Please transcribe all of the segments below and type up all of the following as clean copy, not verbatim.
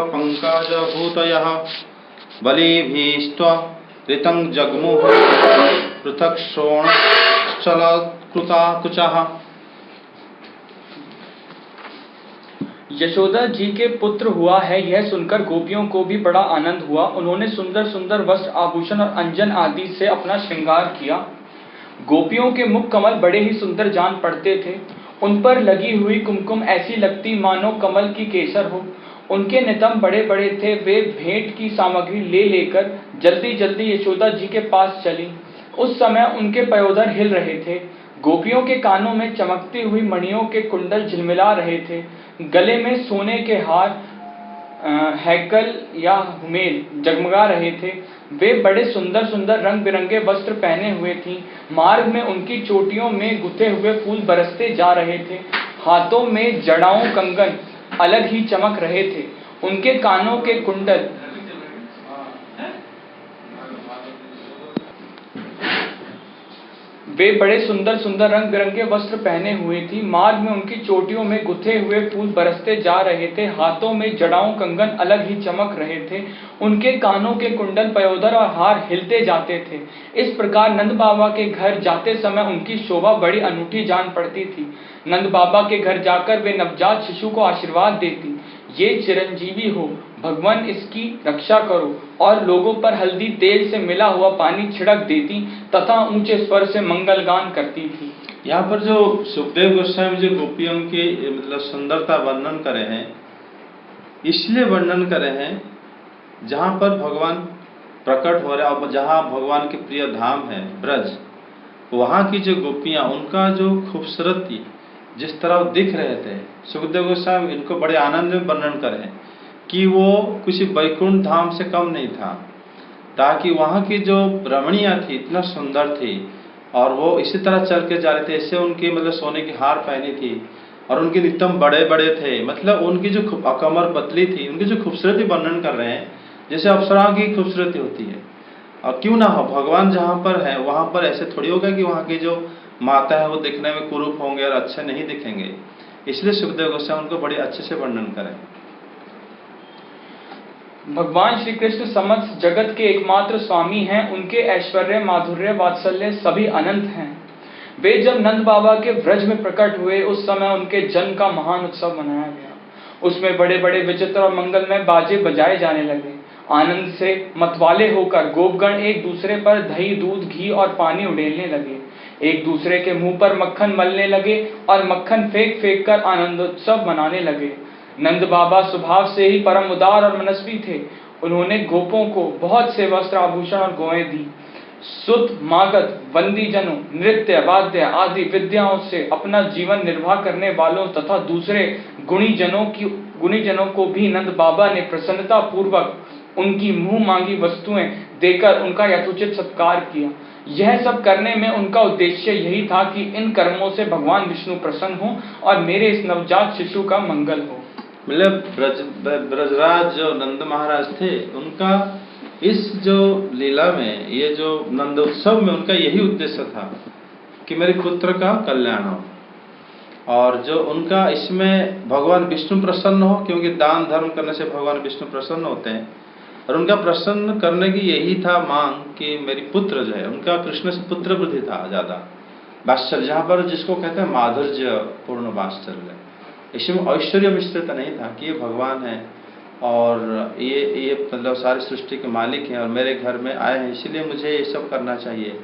पंकजभूतयः बलिभिस्त्वरितं जग्मुः पृथक् शोणश्चलत्कृताकुचः। यशोदा जी के पुत्र हुआ है, यह सुनकर गोपियों को भी बड़ा आनंद हुआ। उन्होंने सुंदर सुंदर वस्त्र, आभूषण और अंजन आदि से अपना श्रृंगार किया। गोपियों के मुख कमल बड़े ही सुंदर जान पड़ते थे। उन पर लगी हुई कुमकुम ऐसी लगती मानो कमल की केसर हो। उनके नितंब बड़े बड़े थे। वे भेंट की सामग्री ले लेकर जल्दी जल्दी यशोदा जी के पास चली। उस समय उनके पयोधर हिल रहे थे। गोपियों के कानों में चमकती हुई मणियों के कुंडल झिलमिला रहे थे। गले में सोने के हार, हैकल या हुमेल जगमगा रहे थे। वे बड़े सुंदर सुंदर रंग बिरंगे वस्त्र पहने हुए थीं। मार्ग में उनकी चोटियों में गुथे हुए फूल बरसते जा रहे थे। हाथों में जड़ाओं कंगन अलग ही चमक रहे थे। उनके कानों के कुंडल वे बड़े सुंदर सुंदर रंग बिरंगे वस्त्र पहने हुए थी। मार्ग में उनकी चोटियों में गुथे हुए फूल बरसते जा रहे थे। हाथों में जड़ाओं कंगन अलग ही चमक रहे थे। उनके कानों के कुंडल, पयोधर और हार हिलते जाते थे। इस प्रकार नंद बाबा के घर जाते समय उनकी शोभा बड़ी अनूठी जान पड़ती थी। नंद बाबा के घर जाकर वे नवजात शिशु को आशीर्वाद देती, ये चिरंजीवी हो, भगवान इसकी रक्षा करो, और लोगों पर हल्दी तेल से मिला हुआ पानी छिड़क देती तथा ऊंचे स्वर से मंगल गान करती थी। यहाँ पर जो सुखदेव गोस्वामी जो गोपियों की मतलब सुंदरता वर्णन करे हैं, इसलिए वर्णन करे हैं जहाँ पर भगवान प्रकट हो रहे और जहाँ भगवान के प्रिय धाम है ब्रज, वहाँ की जो गोपियाँ, उनका जो खूबसूरती जिस तरह वो दिख रहे थे, सुखदेव गोस्वामी इनको बड़े आनंद में वर्णन करें कि वो किसी वैकुंठ धाम से कम नहीं था, ताकि वहाँ की जो रमणियाँ थी इतना सुंदर थी और वो इसी तरह चल के जा रहे थे। ऐसे उनकी मतलब सोने की हार पहनी थी और उनके नितंब बड़े बड़े थे, मतलब उनकी जो कमर पतली थी, उनकी जो खूबसूरती वर्णन कर रहे हैं जैसे अप्सराओं की खूबसूरती होती है। और क्यों ना हो, भगवान जहाँ पर है वहाँ पर ऐसे थोड़ी होगा कि वहाँ की जो माता है वो दिखने में कुरूप होंगे और अच्छे नहीं दिखेंगे। इसलिए सुखदेव गोस्वामी उनको बड़े अच्छे से वर्णन करें। भगवान श्री कृष्ण समस्त जगत के एकमात्र स्वामी हैं। उनके ऐश्वर्य, माधुर्य, वात्सल्य सभी अनंत हैं। वे जब नंद बाबा के व्रज में प्रकट हुए उस समय उनके जन्म का महान उत्सव मनाया गया। उसमें बड़े बड़े विचित्र और मंगलमय बाजे बजाए जाने लगे। आनंद से मतवाले होकर गोपगण एक दूसरे पर दही, दूध, घी और पानी उड़ेलने लगे। एक दूसरे के मुंह पर मक्खन मलने लगे और मक्खन फेंक फेंक कर आनंदोत्सव मनाने लगे। नंद बाबा स्वभाव से ही परम उदार और मनस्वी थे। उन्होंने गोपों को बहुत से वस्त्र, आभूषण और गौएं दी। सुत, मागध, बंदी जनों, नृत्य, वाद्य आदि विद्याओं से अपना जीवन निर्वाह करने वालों तथा दूसरे गुणीजनों को भी नंद बाबा ने प्रसन्नता पूर्वक उनकी मुंह मांगी वस्तुएं देकर उनका यथोचित सत्कार किया। यह सब करने में उनका उद्देश्य यही था कि इन कर्मों से भगवान विष्णु प्रसन्न हो और मेरे इस नवजात शिशु का मंगल हो। मतलब ब्रजराज जो नंद महाराज थे, उनका इस जो लीला में, ये जो नंद उत्सव में उनका यही उद्देश्य था कि मेरे पुत्र का कल्याण हो और जो उनका इसमें भगवान विष्णु प्रसन्न हो, क्योंकि दान धर्म करने से भगवान विष्णु प्रसन्न होते हैं। और उनका प्रसन्न करने की यही था मांग कि मेरी पुत्र जो है, उनका कृष्ण से पुत्र बुद्धि था ज़्यादा, वात्सल्य, जहाँ पर जिसको कहते हैं माधुर्य पूर्ण वात्सल्य। इसमें ऐश्वर्य मिश्रित नहीं था कि ये भगवान है और ये मतलब सारी सृष्टि के मालिक हैं और मेरे घर में आए हैं, इसलिए मुझे ये सब करना चाहिए,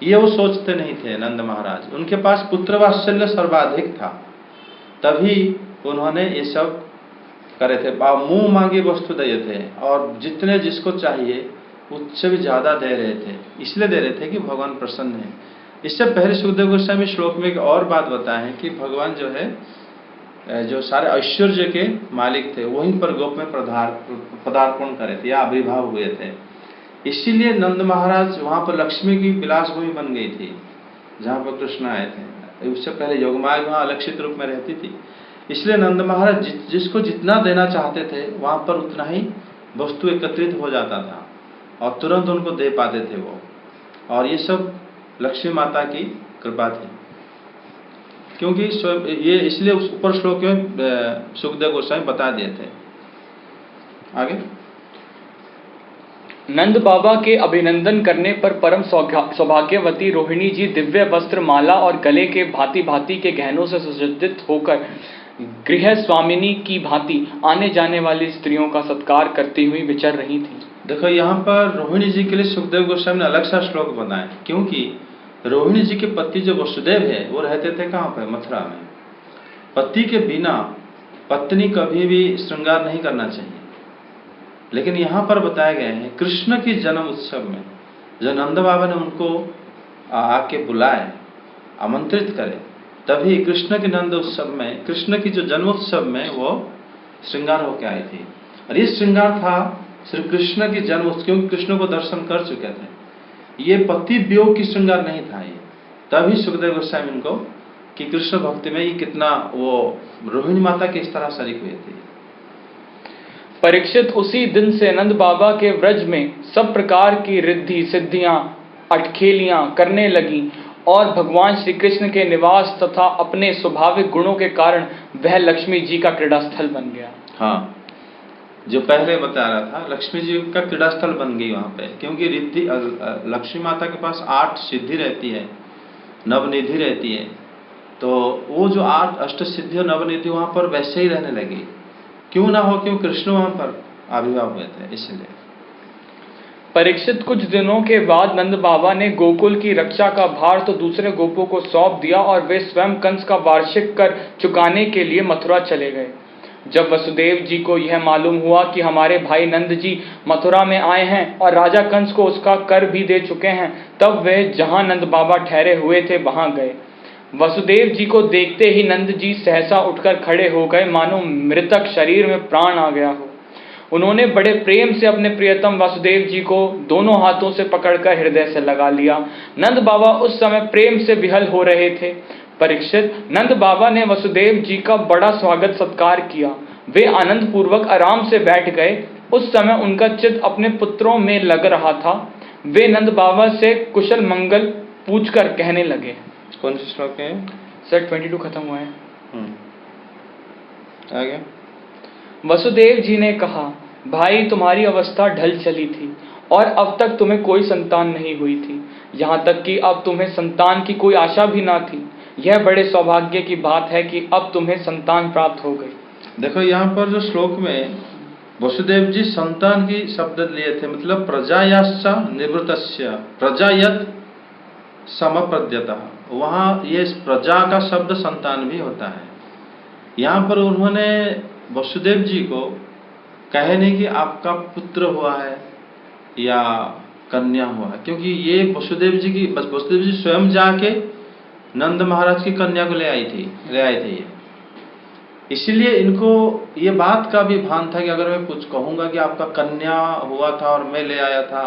ये वो सोचते नहीं थे नंद महाराज। उनके पास पुत्र वात्सल्य सर्वाधिक था, तभी उन्होंने ये सब करे थे। मुंह मांगी वस्तु दे थे और जितने जिसको चाहिए उससे भी ज़्यादा दे रहे थे। इसलिए दे रहे थे कि भगवान प्रसन्न है। इससे पहले सुखदेव गोस्वामी श्लोक में एक और बात बताए हैं कि भगवान जो है, जो सारे ऐश्वर्य के मालिक थे, वहीं पर गोप में पदार्पण करे थे या आविर्भाव हुए थे। इसीलिए नंद महाराज वहाँ पर लक्ष्मी की विलास भूमि बन गई थी जहाँ पर कृष्ण आए थे। उससे पहले योगमाया वहाँ अलक्षित रूप में रहती थी। इसलिए नंद महाराज जिसको जितना देना चाहते थे वहाँ पर उतना ही वस्तु एकत्रित हो जाता था और तुरंत उनको दे पाते थे वो। और ये सब लक्ष्मी माता की कृपा थी, क्योंकि ये इसलिए उस ऊपर श्लोक में सुखदेव गोस्वामी बता दिए थे। आगे। नंद बाबा के अभिनंदन करने पर परम सौभाग्यवती रोहिणी जी दिव्य वस्त्र, माला और गले के भांति भांति के गहनों से सुसज्जित होकर गृह स्वामिनी की भांति आने जाने वाली स्त्रियों का सत्कार करती हुई विचर रही थी। देखो यहाँ पर रोहिणी जी के लिए सुखदेव गोस्वामी ने अलग सा श्लोक बनाया, क्योंकि रोहिणी जी के पति जो वसुदेव है वो रहते थे कहाँ पर? मथुरा में। पति के बिना पत्नी कभी भी श्रृंगार नहीं करना चाहिए, लेकिन यहाँ पर बताया गया है कृष्ण की जन्म उत्सव में जो नंद बाबा ने उनको आके बुलाए, आमंत्रित करे, तभी कृष्ण के नंद उत्सव में, कृष्ण की जो जन्मोत्सव में वो श्रृंगार होके आई थी। और ये श्रृंगार था श्री कृष्ण की जन्म, क्योंकि कृष्ण को दर्शन कर चुके थे। ये पति वियोग की श्रृंगार नहीं था ये। तभी सुखदेव गोस्वामी इनको कि कृष्ण भक्ति में ये कितना वो रोहिणी माता के इस तरह शरीक हुए थे। परीक्षित, उसी दिन से नंद बाबा के व्रज में सब प्रकार की रिद्धि सिद्धियां, अटखेलियां करने लगी और भगवान श्री कृष्ण के निवास तथा अपने स्वाभाविक गुणों के कारण वह लक्ष्मी जी का क्रीड़ा स्थल बन गया। हाँ, जो पहले बता रहा था, लक्ष्मी जी का क्रीड़ा स्थल बन गई वहां पे, क्योंकि रिद्धि लक्ष्मी माता के पास 8 सिद्धि रहती है, नवनिधि रहती है, तो वो जो 8 अष्ट सिद्धि और नवनिधि वहां पर वैसे ही रहने लगी। क्यों ना हो, क्यों कृष्ण वहां पर आविर्भाव हुए थे, इसलिए। परीक्षित, कुछ दिनों के बाद नंद बाबा ने गोकुल की रक्षा का भार तो दूसरे गोपों को सौंप दिया और वे स्वयं कंस का वार्षिक कर चुकाने के लिए मथुरा चले गए। जब वसुदेव जी को यह मालूम हुआ कि हमारे भाई नंद जी मथुरा में आए हैं और राजा कंस को उसका कर भी दे चुके हैं, तब वे जहां नंद बाबा ठहरे हुए थे वहां गए। वसुदेव जी को देखते ही नंद जी सहसा उठकर खड़े हो गए, मानो मृतक शरीर में प्राण आ गया हो। उन्होंने बड़े प्रेम से अपने प्रियतम वासुदेव जी को दोनों हाथों से पकड़कर हृदय से लगा लिया। नंद बाबा उस समय प्रेम से विहल हो रहे थे। परीक्षित, नंद बाबा ने वसुदेव जी का बड़ा स्वागत सत्कार किया। वे आनंद पूर्वक आराम से बैठ गए। उस समय उनका चित्त अपने पुत्रों में लग रहा था। वे नंद बाबा से कुशल मंगल पूछकर कहने लगे। कौन से श्लोक है सर? 22 खत्म हुआ है। आगे। वसुदेव जी ने कहा, भाई तुम्हारी अवस्था ढल चली थी और अब तक तुम्हें कोई संतान नहीं हुई थी, यहाँ तक कि अब तुम्हें संतान की कोई आशा भी ना थी। यह बड़े सौभाग्य की बात है कि अब तुम्हें संतान प्राप्त हो गई। देखो यहाँ पर जो श्लोक में वसुदेव जी संतान की शब्द लिए थे, मतलब प्रजायाश्च निवृत्तस्य प्रजायत समप्रद्यतः, वहाँ ये प्रजा का शब्द संतान भी होता है। यहाँ पर उन्होंने वसुदेव जी को कहे नहीं कि आपका पुत्र हुआ है या कन्या हुआ है, क्योंकि ये वसुदेव जी स्वयं जाके नंद महाराज की कन्या को ले आए थे ये। इसीलिए इनको ये बात का भी भान था कि अगर मैं कुछ कहूंगा कि आपका कन्या हुआ था और मैं ले आया था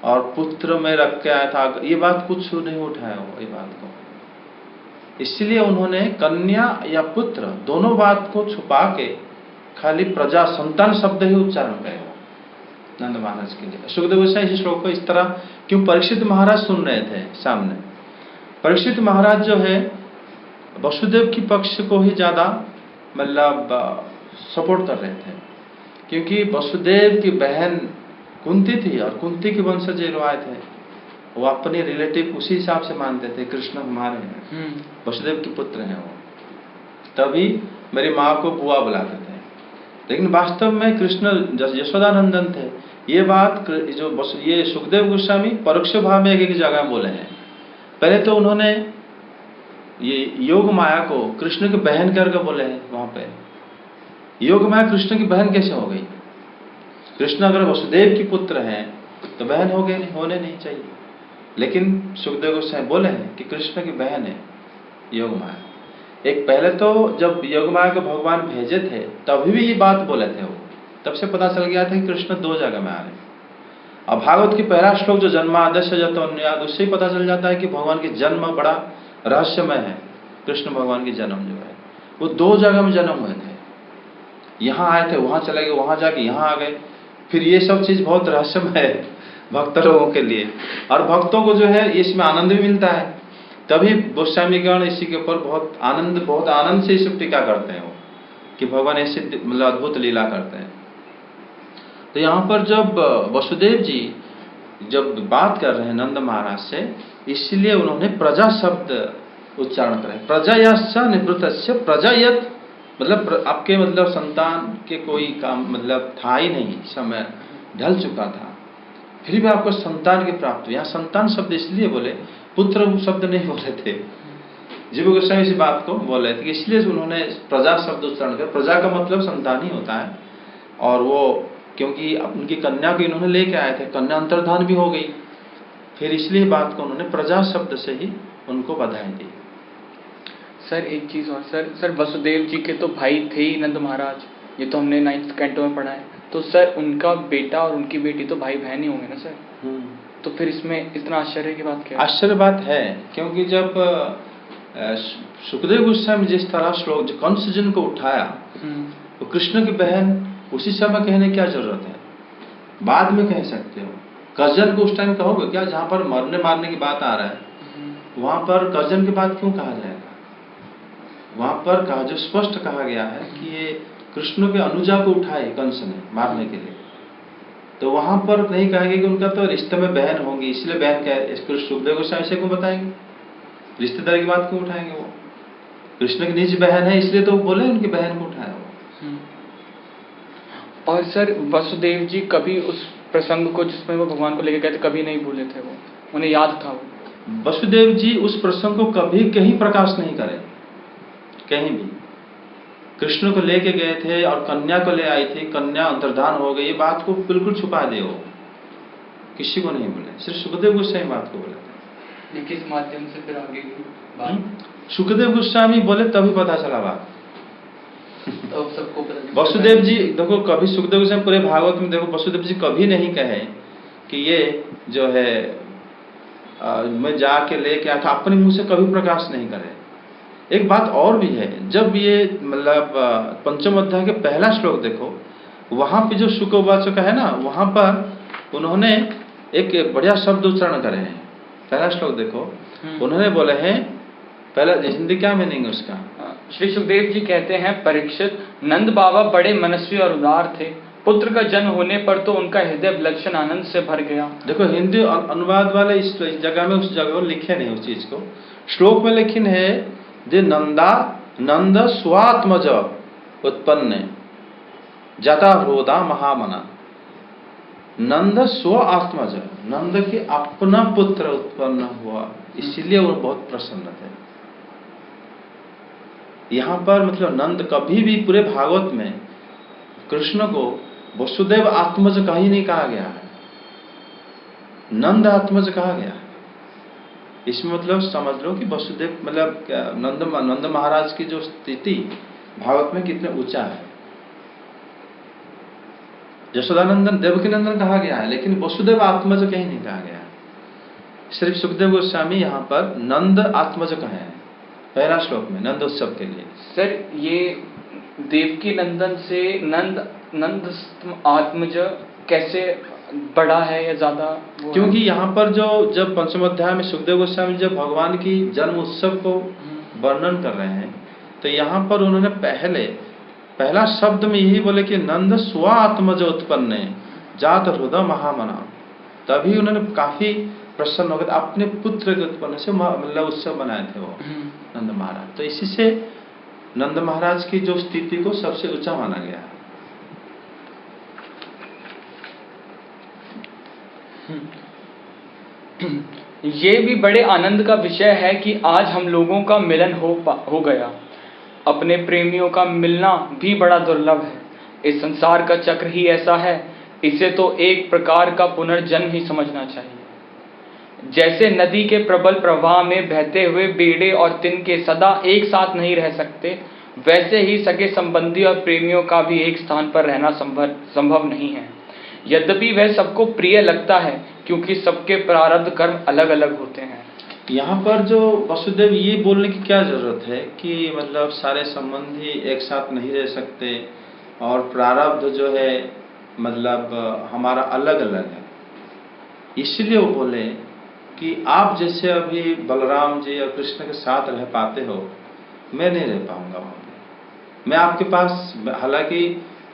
और पुत्र में रख के आया था, ये बात कुछ नहीं उठाया वो ये बात को। इसलिए उन्होंने कन्या या पुत्र दोनों बात को छुपा के खाली प्रजा संतान शब्द ही उच्चारण करे नंद महाराज के लिए। सुखदेव गोस्वामी इस श्लोक को इस तरह, क्यों परीक्षित महाराज सुन रहे थे सामने। परीक्षित महाराज जो है वसुदेव की पक्ष को ही ज्यादा मतलब सपोर्ट कर रहे थे, क्योंकि वसुदेव की बहन कुंती थी और कुंती के वंशज जो आए थे वो अपने रिलेटिव उसी हिसाब से मानते थे, कृष्ण हमारे हैं, वसुदेव के पुत्र हैं वो, तभी मेरी माँ को बुआ बुलाते थे। लेकिन वास्तव में कृष्ण यशोदानंदन थे। ये बात ये सुखदेव गोस्वामी परोक्ष भाव में एक जगह बोले हैं। पहले तो उन्होंने ये योग माया को कृष्ण की बहन करके बोले हैं। वहां पे योग माया कृष्ण की बहन कैसे हो गई? कृष्ण अगर वसुदेव की पुत्र हैं तो बहन होने नहीं चाहिए, लेकिन सुखदेव गोस्वामी बोले हैं कि कृष्ण की बहन है योग माया। एक पहले तो जब योग माया को भगवान भेजे थे तभी भी ये बात बोले थे वो, तब से पता चल गया था कि कृष्ण 2 जगह में आ रहे हैं। अब भागवत की पहला श्लोक जो जन्माद्यश्च जन्मोन्याद, उससे ही पता चल जाता है कि भगवान की जन्म बड़ा रहस्यमय है। कृष्ण भगवान की जन्म जो है वो 2 जगह में जन्म हुए थे। यहाँ आए थे, वहां चले गए, वहां जाके यहाँ आ गए। फिर ये सब चीज बहुत रहस्यमय है भक्त लोगों के लिए, और भक्तों को जो है इसमें आनंद भी मिलता है। तभी गोस्वामीगण इसी के ऊपर बहुत आनंद से इस टीका करते हैं वो, कि भगवान ऐसे मतलब अद्भुत लीला करते हैं। तो यहाँ पर जब वसुदेव जी जब बात कर रहे हैं नंद महाराज से, इसलिए उन्होंने प्रजा शब्द उच्चारण करें। प्रजायाश्च निवृत्तस्य, प्रजायत मतलब आपके मतलब संतान के कोई काम मतलब था ही नहीं, समय ढल चुका था, फिर भी आपको संतान की प्राप्ति। यहाँ संतान शब्द इसलिए बोले, पुत्र शब्द नहीं बोले थे। जीव गोस्वामी इस बात को बोले थे, इसलिए उन्होंने प्रजा शब्द उच्चारण किया। प्रजा का मतलब संतान ही होता है, और वो क्योंकि उनकी कन्या को इन्होंने लेके आए थे, कन्या अंतर्धान भी हो गई, फिर इसलिए बात को उन्होंने प्रजा शब्द से ही उनको बधाई दी। सर एक चीज और सर वसुदेव जी के तो भाई थे ही नंद महाराज, ये तो हमने 9th कैंटो में पढ़ा है। तो सर उनका बेटा और उनकी बेटी तो भाई बहन ही होंगे ना सर? तो फिर इसमें इतना आश्चर्य की बात क्या है? आश्चर्य बात है, क्योंकि जब सुखदेव गोस्वामी जिस तरह श्लोक कंस जिन को उठाया, तो कृष्ण की बहन उसी समय कहने क्या जरूरत है, बाद में कह सकते हो। कजन को उस टाइम कहोगे क्या? जहां पर मरने मारने की बात आ रहा है, वहां पर कजन की बात क्यों कहा जाएगा? वहां पर कहा, जो स्पष्ट कहा गया है कि ये कृष्ण के अनुजा को उठाए कंस ने मारने के लिए, तो वहां पर नहीं कहेंगे कि उनका तो रिश्ते में बहन होंगी, इसलिए बहन कह, सुखदेव गोस्वामी से क्यों बताएंगे? रिश्तेदारी की बात क्यों उठाएंगे? वो कृष्ण की निज बहन है, इसलिए तो बोले उनकी बहन को उठाया वो। और सर वसुदेव जी कभी उस प्रसंग को जिसमें वो भगवान को लेके गए थे कभी नहीं भूले थे, वो उन्हें याद था। वो वसुदेव जी उस प्रसंग को कभी कहीं प्रकाश नहीं करे, कहीं भी। कृष्ण को लेके गए थे और कन्या को ले आई थी, कन्या अंतर्धान हो गई, ये बात को बिल्कुल छुपा दे, वो किसी को नहीं बोले, सिर्फ सुखदेव गोस्वामी बात को बोले थे। किस माध्यम से फिर आगे की बात? सुखदेव गोस्वामी बोले तभी पता चला बात। तो सबको पता। वसुदेव जी देखो, कभी सुखदेव गोस्वामी पूरे भागवत में देखो, वसुदेव जी कभी नहीं कहे कि ये जो है मैं जाके लेके आया था, अपने मुंह से कभी प्रकाश नहीं करे। एक बात और भी है, जब ये मतलब पंचम अध्याय के पहला श्लोक देखो, वहां पे जो शुकवाचक है ना, वहां पर उन्होंने एक बढ़िया शब्द उच्चारण करे हैं। पहला श्लोक देखो, उन्होंने बोले हैं, पहला हिंदी क्या मीनिंग है उसका? श्री सुखदेव जी कहते हैं, परीक्षित, नंद बाबा बड़े मनस्वी और उदार थे। पुत्र का जन्म होने पर तो उनका हृदय विलक्षण आनंद से भर गया। देखो हिंदी अनुवाद वाले इस जगह में उस जगह लिखे नहीं उस चीज को, श्लोक में लिखिन है जे नंद स्वात्मज उत्पन्न जता हृदा महामना। नंद स्व आत्मज, नंद के अपना पुत्र उत्पन्न हुआ, इसलिए वो बहुत प्रसन्न थे। यहां पर मतलब नंद कभी भी पूरे भागवत में कृष्ण को वसुदेव आत्मज कहीं नहीं कहा गया है, नंद आत्मज कहा गया है। इसमें मतलब समझ लो कि वसुदेव मतलब नंद महाराज की जो स्थिति भागवत में कितने ऊंचा है। यशोदानंदन देवकी नंदन कहा गया है, लेकिन वसुदेव आत्मज कहीं नहीं कहा गया है। सिर्फ सुखदेव गोस्वामी यहाँ पर नंद आत्मज कहे हैं पहला श्लोक में, नंद उत्सव के लिए। सर ये देवकी नंदन से नंद आत्मज कैसे बड़ा है या ज्यादा? क्योंकि यहाँ पर जो जब पंचम अध्याय में सुखदेव गोस्वामी जब भगवान की जन्म उत्सव को वर्णन कर रहे हैं, तो यहाँ पर उन्होंने पहला शब्द में यही बोले कि नंद स्वात्मज उत्पन्न जात हृदय महामना। तभी उन्होंने काफी प्रसन्न हो गए, अपने पुत्र के उत्पन्न से मतलब उत्सव बनाए थे वो नंद महाराज। तो इसी से नंद महाराज की जो स्थिति को सबसे ऊंचा माना गया है। ये भी बड़े आनंद का विषय है कि आज हम लोगों का मिलन हो गया। अपने प्रेमियों का मिलना भी बड़ा दुर्लभ है। इस संसार का चक्र ही ऐसा है, इसे तो एक प्रकार का पुनर्जन्म ही समझना चाहिए। जैसे नदी के प्रबल प्रवाह में बहते हुए बेड़े और तिनके सदा एक साथ नहीं रह सकते, वैसे ही सगे संबंधी और प्रेमियों का भी एक स्थान पर रहना संभव नहीं है। यद्यपि वह सबको प्रिय लगता है, क्योंकि सबके प्रारब्ध कर्म अलग अलग होते हैं। यहाँ पर जो वसुदेव ये बोलने की क्या जरूरत है कि मतलब सारे संबंधी एक साथ नहीं रह सकते और प्रारब्ध जो है मतलब हमारा अलग अलग है। इसलिए वो बोले कि आप जैसे अभी बलराम जी और कृष्ण के साथ रह पाते हो, मैं नहीं रह पाऊंगा वहां पे। मैं आपके पास, हालांकि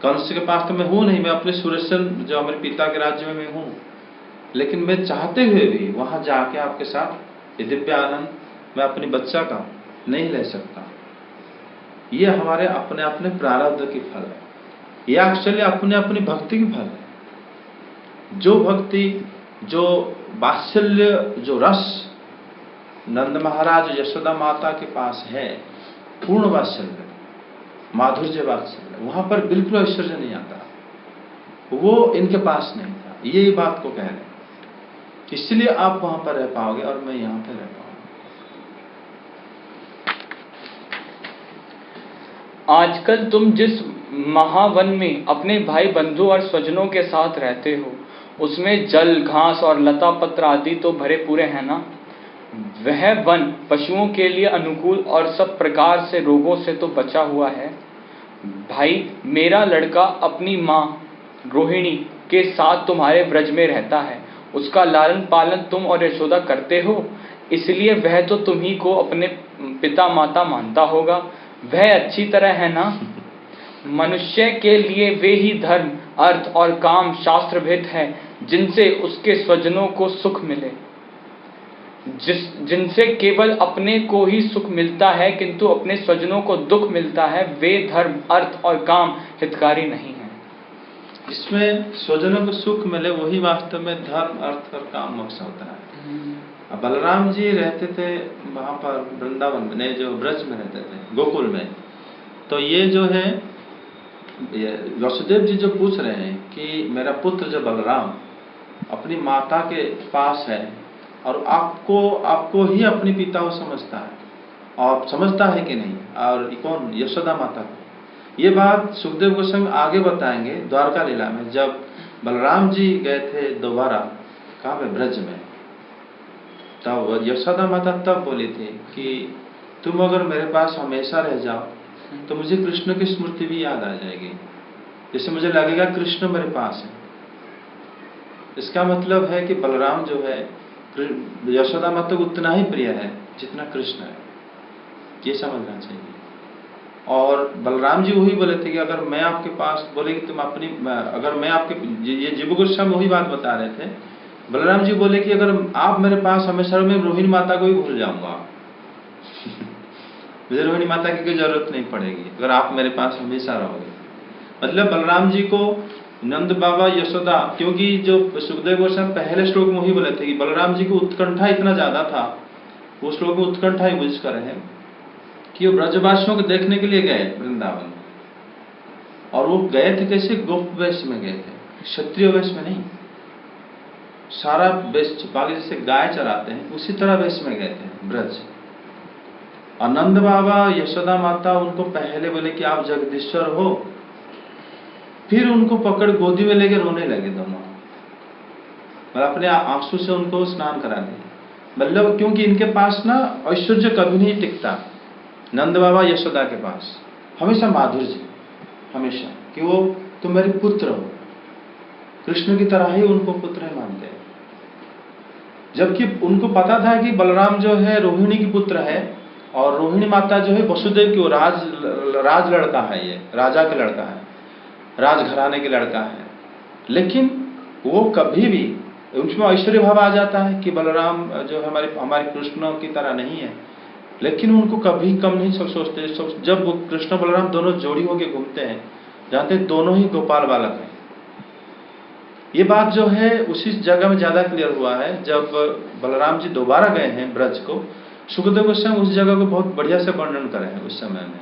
कंस के पास तो मैं हूं नहीं, मैं अपने सुरेशन जो हमारे पिता के राज्य में मैं हूं, लेकिन मैं चाहते हुए भी वहां जाके आपके साथ ये दिव्य आनंद मैं अपनी बच्चा का नहीं ले सकता। ये हमारे अपने अपने प्रारब्ध की फल है, ये एक्चुअली अपने अपनी भक्ति की फल है। जो भक्ति, जो वात्सल्य, जो रस नंद महाराज यशोदा माता के पास है, पूर्ण वात्सल्य, माधुर्य वात्सल्य, वहां पर बिल्कुल ऐश्वर्य नहीं आता, वो इनके पास नहीं था। ये बात को कह रहे हैं, इसलिए आप वहां पर रह पाओगे और मैं यहां पर रह पाऊंगा। आजकल तुम जिस महावन में अपने भाई बंधु और स्वजनों के साथ रहते हो, उसमें जल, घास और लता पत्र आदि तो भरे पूरे हैं ना? वह वन पशुओं के लिए अनुकूल और सब प्रकार से रोगों से तो बचा हुआ है। भाई, मेरा लड़का अपनी माँ रोहिणी के साथ तुम्हारे व्रज में रहता है, उसका लालन पालन तुम और यशोदा करते हो, इसलिए वह तो तुम्ही को अपने पिता माता मानता होगा। वह अच्छी तरह है ना? मनुष्य के लिए वे ही धर्म, अर्थ और काम शास्त्रभित है जिनसे उसके स्वजनों को सुख मिले। जिनसे केवल अपने को ही सुख मिलता है किंतु अपने स्वजनों को दुख मिलता है, वे धर्म, अर्थ और काम हितकारी नहीं है। इसमें स्वजनों को सुख मिले वही वास्तव में धर्म, अर्थ और काम मकसद होता है। अब बलराम जी रहते थे वहां पर वृंदावन में, जो ब्रज में रहते थे, गोकुल में। तो ये जो है वसुदेव जी जो पूछ रहे हैं कि मेरा पुत्र जो बलराम अपनी माता के पास है और आपको ही अपनी पिता को समझता है, और समझता है कि नहीं, और कौन? यशोदा माता को। ये बात सुखदेव गोस्वामी आगे बताएंगे द्वारका लीला में, जब बलराम जी गए थे दोबारा कहाँ पे? ब्रज में। तब यशोदा माता तब बोली थी कि तुम अगर मेरे पास हमेशा रह जाओ तो मुझे कृष्ण की स्मृति भी याद आ जाएगी, जैसे मुझे लगेगा कृष्ण मेरे पास है। इसका मतलब है कि बलराम जो है यशोदा माता को उतना ही प्रिय है जितना कृष्ण है, ये समझना चाहिए। और बलराम जी वही बोले थे कि अगर मैं आपके पास, बोले कि तुम अपनी, अगर मैं आपके, ये जीव गोस्वामी वही बात बता रहे थे। बलराम जी बोले कि अगर आप मेरे पास हमेशा, मैं रोहिणी माता को ही भूल जाऊंगा मुझे रोहिणी माता की कोई जरूरत नहीं पड़ेगी अगर आप मेरे पास हमेशा रहोगे। मतलब बलराम जी को नंद बाबा, यशोदा, क्योंकि जो सुखदेव गोस्वामी पहले श्लोक में वही बोले थे कि बलराम जी को उत्कंठा इतना ज्यादा था, वो श्लोक में उत्कंठा ही बुझ कर है कि वो ब्रजवासियों को देखने के लिए गए वृंदावन, और वो गए थे कैसे? गोप वेश में गए थे, क्षत्रिय वेश में नहीं। सारा वेश छुपा के, जैसे गाय चराते हैं उसी तरह वेश में गए थे ब्रज। और नंद बाबा, यशोदा माता उनको पहले बोले कि आप जगदीश्वर हो, फिर उनको पकड़ गोदी में लेके रोने लगे दोनों, मतलब अपने आंसू से उनको स्नान करा दिया। मतलब क्योंकि इनके पास ना ऐश्वर्य कभी नहीं टिकता, नंद बाबा यशोदा के पास हमेशा माधुर्य, हमेशा कि वो तुम मेरे पुत्र हो, कृष्ण की तरह ही उनको पुत्र ही मानते हैं। जबकि उनको पता था कि बलराम जो है रोहिणी की पुत्र है, और रोहिणी माता जो है वसुदेव की, वो राज लड़का है, ये राजा के लड़का है, राजघराने के लड़का है। लेकिन वो कभी भी, उसमें ऐश्वर्य भाव आ जाता है कि बलराम जो है हमारे कृष्ण की तरह नहीं है, लेकिन उनको कभी कम नहीं सोचते। जब वो कृष्ण बलराम दोनों जोड़ी होके घूमते हैं, जानते दोनों ही गोपाल बालक हैं। ये बात जो है उसी जगह में ज्यादा क्लियर हुआ है जब बलराम जी दोबारा गए हैं ब्रज को। सुखदेव गोस्वामी उस जगह को बहुत बढ़िया से वर्णन करे हैं उस समय में,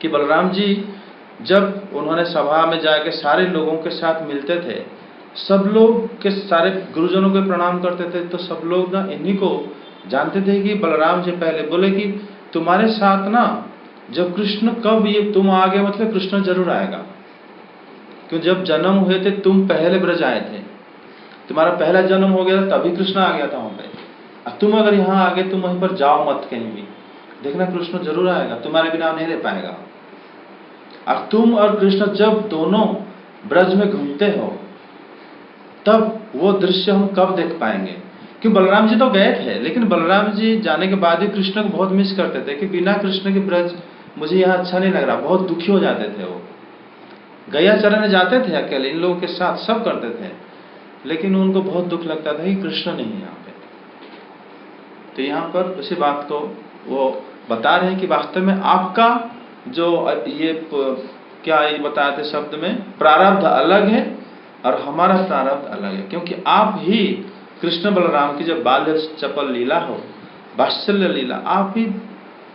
कि बलराम जी जब उन्होंने सभा में जाके सारे लोगों के साथ मिलते थे, सब लोग के सारे गुरुजनों को प्रणाम करते थे, तो सब लोग ना इन्हीं को जानते थे कि बलराम जी पहले बोले कि तुम्हारे साथ ना जब कृष्ण, कब ये तुम आ गए मतलब कृष्ण जरूर आएगा, क्यों जब जन्म हुए थे तुम पहले ब्रज आए थे, तुम्हारा पहला जन्म हो गया था तभी कृष्ण आ गया था वहां पे। तुम अगर यहाँ आ गए तुम वहीं पर जाओ मत कहीं भी, देखना कृष्ण जरूर आएगा, तुम्हारे बिना नहीं रह पाएगा। और तुम और कृष्ण जब दोनों ब्रज में घूमते हो तब वो दृश्य हम कब देख पाएंगे? क्यों बलराम जी तो गए थे, लेकिन बलराम जी जाने के बाद भी कृष्ण को बहुत मिस करते थे कि बिना कृष्ण के ब्रज मुझे यहाँ अच्छा नहीं लग रहा, बहुत दुखी हो जाते थे वो। गया चराने जाते थे अकेले, इन लोगों के साथ सब करते थे, लेकिन उनको बहुत दुख लगता था कि कृष्ण नहीं है यहाँ पे। तो यहाँ पर उसी बात को वो बता रहे हैं कि वास्तव में आपका जो ये क्या ये बताए थे शब्द में, प्रारब्ध अलग है और हमारा प्रारब्ध अलग है, क्योंकि आप ही कृष्ण बलराम की जब बाल्य चपल लीला हो, वात्सल्य लीला, आप ही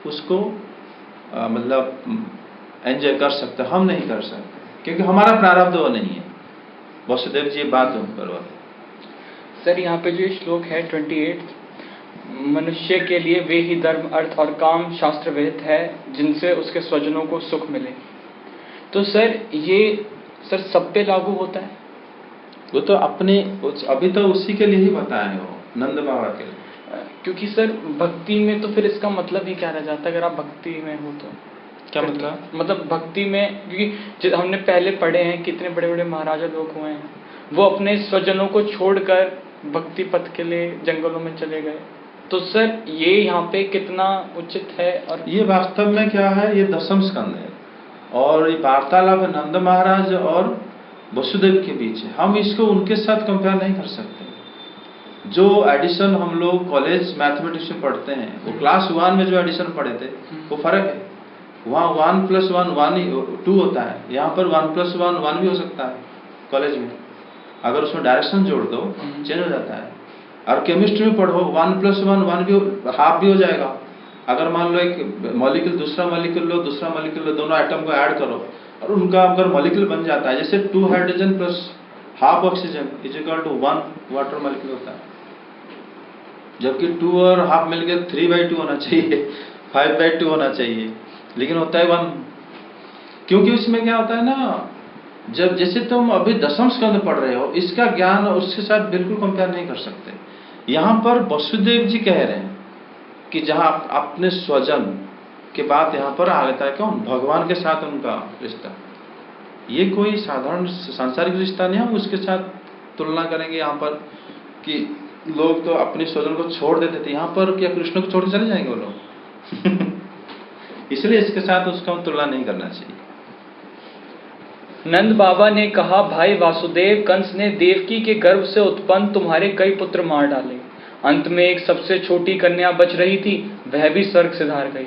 उसको मतलब एंजॉय कर सकते, हम नहीं कर सकते, क्योंकि हमारा प्रारब्ध वो नहीं है। वसुदेव जी बात उन पर। सर यहाँ पे जो ये श्लोक है 28, मनुष्य के लिए वे ही धर्म अर्थ और काम शास्त्र विहित है जिनसे उसके स्वजनों को सुख मिले। तो सर ये सर सब पे लागू होता है? वो तो अपने अभी तो उसी के लिए ही बताया है, वो नंद बाबा के लिए। क्योंकि सर भक्ति में तो फिर इसका मतलब ही क्या रह जाता है, अगर आप भक्ति में हो तो? क्या मतलब भक्ति में, क्योंकि हमने पहले पढ़े हैं कितने बड़े बड़े महाराजा लोग हुए हैं, वो अपने स्वजनों को छोड़कर भक्ति पथ के लिए जंगलों में चले गए। तो सर ये यहाँ पे कितना उचित है? और ये वास्तव में क्या है, ये दशम स्कंद है और ये वार्तालाप नंद महाराज और वसुदेव के बीच है। हम इसको उनके साथ कंपेयर नहीं कर सकते। जो एडिशन हम लोग कॉलेज मैथमेटिक्स में पढ़ते हैं, वो क्लास 1 में जो एडिशन पढ़े थे वो फर्क है। वहाँ 1 + 1 2 होता है, यहाँ पर 1 + 1 1 भी हो सकता है कॉलेज में, अगर उसमें डायरेक्शन जोड़ दो चेंज हो जाता है। और केमिस्ट्री में पढ़ो 1 + 1 1 भी, हाफ भी हो जाएगा। अगर मान लो एक मॉलिक्यूल दूसरा मॉलिक्यूल लो, दूसरा मॉलिक्यूल लो, दोनों एटम को ऐड करो और उनका अगर मॉलिक्यूल बन जाता है, जैसे 2 hydrogen + half oxygen = 1 water molecule होता है, जबकि 2 और हाफ मिलकर 3/2 होना चाहिए, 5/2 होना चाहिए, लेकिन होता है 1। क्योंकि उसमें क्या होता है ना, जब जैसे तुम अभी दशम स्कंद पढ़ रहे हो, इसका ज्ञान उसके साथ बिल्कुल कंपेयर नहीं कर सकते। यहाँ पर वसुदेव जी कह रहे हैं कि जहाँ अपने स्वजन के बात यहाँ पर आ जाता है, कौन? भगवान के साथ उनका रिश्ता। ये कोई साधारण सांसारिक रिश्ता नहीं है। हम उसके साथ तुलना करेंगे यहाँ पर कि लोग तो अपने स्वजन को छोड़ देते थे, यहाँ पर क्या कृष्ण को छोड़ के चले जाएंगे वो लोग? इसलिए इसके साथ उसका हम तुलना नहीं करना चाहिए। नंद बाबा ने कहा, भाई वासुदेव, कंस ने देवकी के गर्भ से उत्पन्न तुम्हारे कई पुत्र मार डाले। अंत में एक सबसे छोटी कन्या बच रही थी, वह भी स्वर्ग से धार गई।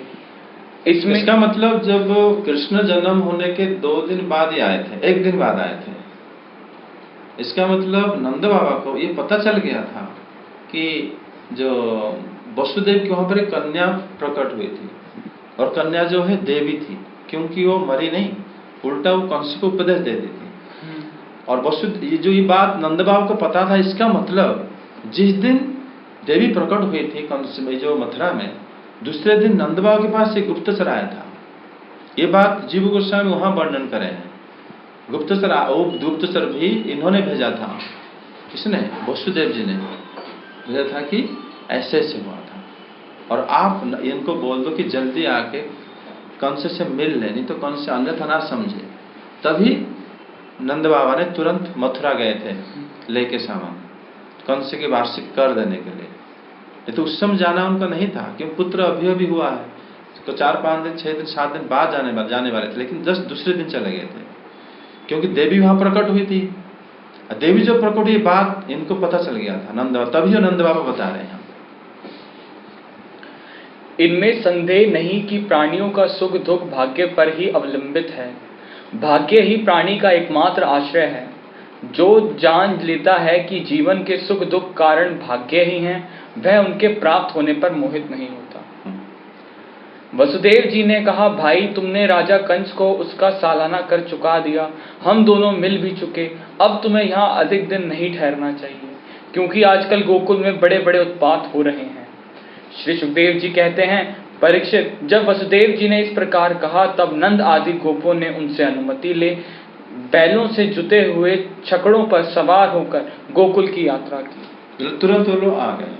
इसका मतलब जब कृष्ण जन्म होने के 2 दिन बाद ही आए थे, 1 दिन बाद आए थे, इसका मतलब नंद बाबा को ये पता चल गया था कि जो वसुदेव की वहां पर एक कन्या प्रकट हुई थी, और कन्या जो है देवी थी, क्योंकि वो मरी नहीं, उल्टा वो कंस को उपदेश दे दी थी। और वसुदेव ये बात नंद बाबा को पता था। इसका मतलब जिस दिन देवी प्रकट हुई थी कंस में जो मथुरा में, दूसरे दिन नंद बाबा के पास एक गुप्तचर आया था। ये बात जीव गोस्वामी वहां वर्णन करे हैं। गुप्तचर भी इन्होंने भेजा था, किसने? वसुदेव जी ने भेजा था कि ऐसे ऐसे हुआ था, और आप इनको बोल दो कि जल्दी आके कंस से मिल ले, नहीं तो कंस से अन्यथा ना समझे। तभी नंद बाबा ने तुरंत मथुरा गए थे लेके सामान, कंस के वार्षिक कर देने के लिए। ये तो उस समय जाना उनका नहीं था, क्योंकि पुत्र अभी हुआ है, तो 4-5 दिन 6 दिन 7 दिन बाद जाने वाले थे, लेकिन 10 दूसरे दिन चले गए थे, क्योंकि देवी वहां प्रकट हुई थी। देवी जो प्रकट हुई बात इनको पता चल गया था नंद, तभी नंद बाबा बता रहे हैं। इनमें संदेह नहीं कि प्राणियों का सुख दुख भाग्य पर ही अवलंबित है। भाग्य ही प्राणी का एकमात्र आश्रय है। जो जान लेता है कि जीवन के सुख दुख कारण भाग्य ही हैं, वह उनके प्राप्त होने पर मोहित नहीं होता। वसुदेव जी ने कहा, भाई तुमने राजा कंस को उसका सालाना कर चुका दिया, हम दोनों मिल भी चुके, अब तुम्हें यहाँ अधिक दिन नहीं ठहरना चाहिए, क्योंकि आजकल गोकुल में बड़े बड़े उत्पात हो रहे हैं। श्री सुखदेव जी कहते हैं, परीक्षित, जब वसुदेव जी ने इस प्रकार कहा, तब नंद आदि गोपों ने उनसे अनुमति ले बैलों से जुते हुए छकड़ों पर सवार होकर गोकुल की यात्रा की। तुरंत वो लोग आ गए।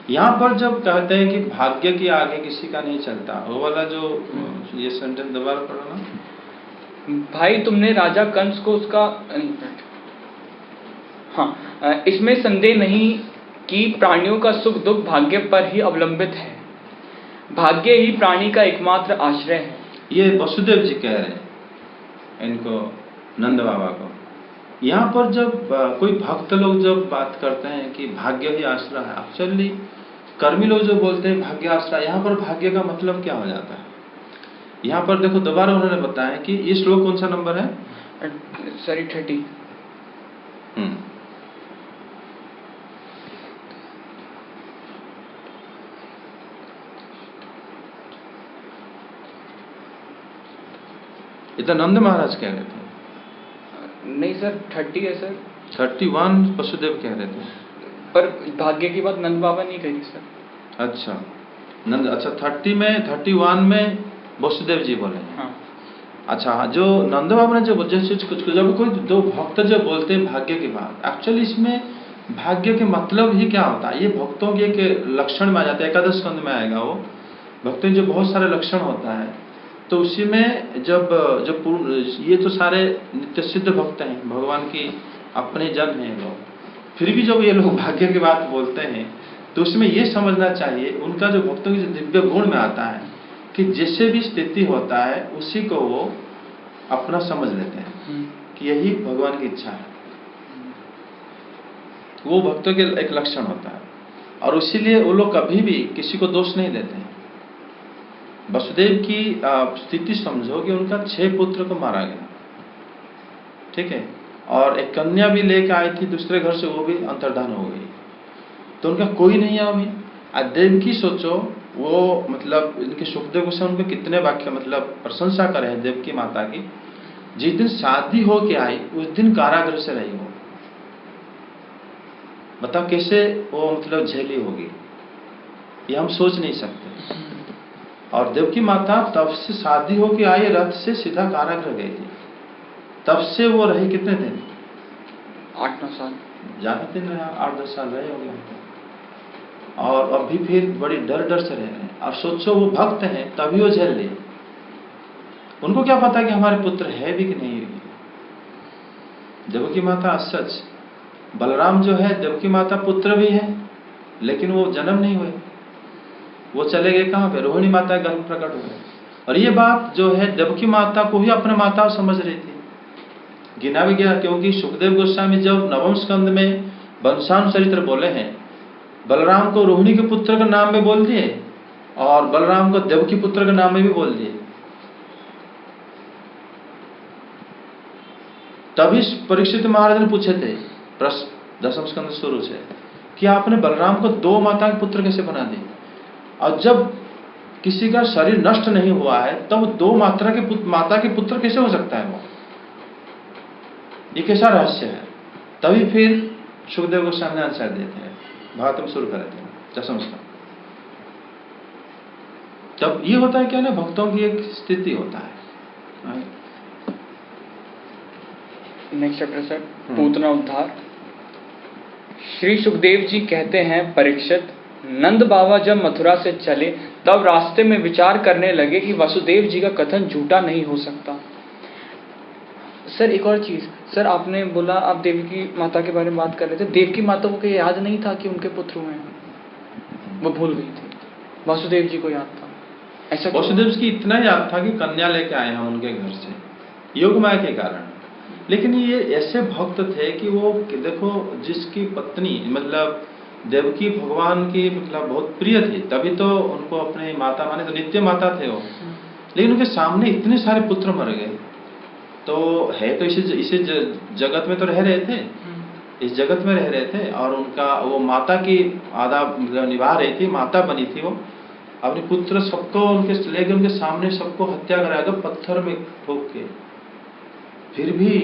यहाँ पर जब कहते हैं कि भाग्य के आगे किसी का नहीं चलता, वो वाला जो ये सेंटेंस दोबारा पढ़ो ना। भाई तुमने राजा कंस को उसका, हाँ, इसमें संदेह नहीं कि प्राणियों का सुख दुख भाग्य पर ही अवलंबित है। भाग्य ही प्राणी का एकमात्र आश्रय है। ये वसुदेव जी कह रहे हैं। इनको नंद बाबा को। यहाँ पर जब कोई भक्त लोग जब बात करते हैं कि भाग्य ही आश्रय है, एक्चुअली कर्मी लोग जो बोलते हैं भाग्य आश्रय, यहाँ पर भाग्य का मतलब क्या हो जाता है? यहाँ पर देखो दोबारा उन्होंने बताया कि ये श्लोक कौन सा नंबर है? सॉरी 30। ये तो नंद महाराज कह रहे थे। नहीं सर 30 है सर। 31 वसुदेव कह रहे थे, पर भाग्य की बात नंद बाबा नहीं कही सर। अच्छा नंद, अच्छा 30 में 31 में वसुदेव जी बोले। हाँ। अच्छा, जो नंद बाबा ने जो जैसे कुछ जब कोई दो भक्त जो बोलते हैं भाग्य की बात, एक्चुअली इसमें भाग्य के मतलब ही क्या होता है? ये भक्तों के एक लक्षण में आ जाता है, एकादश स्कंद में आएगा वो भक्तों जो बहुत सारे लक्षण होता है। तो उसी में जब ये तो सारे नित्य सिद्ध भक्त हैं, भगवान की अपने जन हैं लोग, फिर भी जब ये लोग भाग्य की बात बोलते हैं तो उसमें ये समझना चाहिए उनका जो भक्तों के जो दिव्य गुण में आता है कि जैसे भी स्थिति होता है उसी को वो अपना समझ लेते हैं कि यही भगवान की इच्छा है। वो भक्तों के एक लक्षण होता है और इसीलिए वो लोग कभी भी किसी को दोष नहीं देते हैं। वसुदेव की स्थिति समझो कि उनका 6 पुत्र को मारा गया, ठीक है, और एक कन्या भी लेकर आई थी दूसरे घर से, वो भी अंतर्धान हो गई, तो उनका कोई नहीं है अभी। देवकी सोचो, वो मतलब इनके सुखदेव गोस्वामी उनको कितने वाक्य मतलब प्रशंसा करे हैं देवकी माता की। जिस दिन शादी हो के आई उस दिन कारागृह से रही हो, बताओ कैसे वो मतलब झेली होगी, ये हम सोच नहीं सकते। और देवकी माता तब से शादी हो के आई, रथ से सीधा कारागृह गई थी, तब से वो रही कितने दिन? 8-9 साल, ज्यादा दिन रहा, 8-10 साल रहे होंगे। और अभी फिर बड़ी डर से रह रहे हैं। और सोचो वो भक्त हैं तभी वो झेल लिए, उनको क्या पता कि हमारे पुत्र है भी कि नहीं है। देवकी माता सच, बलराम जो है देवकी माता पुत्र भी है लेकिन वो जन्म नहीं हुए, वो चले गए कहाँ पे? रोहिणी माता के गर्भ प्रकट हुए। और ये बात जो है देवकी माता को भी अपने माता समझ रही थी, गिना भी गया, क्योंकि सुखदेव गोस्वामी जब नवम स्कंद में वंशानु चरित्र बोले हैं, बलराम को रोहिणी के पुत्र के नाम में बोल दिए और बलराम को देवकी पुत्र के नाम में भी बोल दिए। तभी परीक्षित महाराज ने पूछे थे प्रश्न दसम स्कंद शुरू से कि आपने बलराम को 2 माता के पुत्र कैसे बना दिए? और जब किसी का शरीर नष्ट नहीं हुआ है तब 2 माता के पुत्र कैसे हो सकता है? वो ये कैसा रहस्य है? तभी फिर सुखदेव गोस्वामी ने आंसर देते हैं, भागवतम शुरू कर देते हैं दसम स्कंद। तब ये होता है क्या ना, भक्तों की एक स्थिति होता है। नेक्स्ट चैप्टर सर, पूतना उद्धार। श्री सुखदेव जी कहते हैं, परीक्षित, नंद बाबा जब मथुरा से चले तब रास्ते में विचार करने लगे कि वसुदेव जी का कथन झूठा नहीं हो सकता। सर एक और चीज, सर आपने बोला आप देवकी माता के बारे में बात कर रहे थे, देवकी माता को क्या याद नहीं था कि उनके पुत्र हुए हैं? वो भूल गई थी, वसुदेव जी को याद था। ऐसा वसुदेव जी इतना याद था कि कन्या लेके आए हम उनके घर से योगमाया के कारण। लेकिन ये ऐसे भक्त थे कि वो देखो जिसकी पत्नी मतलब देवकी भगवान की मतलब बहुत प्रिय थी, तभी तो उनको अपने माता माने, तो नित्य माता थे वो। लेकिन उनके सामने इतने सारे पुत्र मर गए, तो है तो इसी जगत में तो रह रहे थे, इस जगत में रह रहे थे, और उनका वो माता की आधा निभा रही थी, माता बनी थी वो। अपने पुत्र सबको उनके लेके उनके सामने सबको हत्या कराएगा पत्थर में ठोक के, फिर भी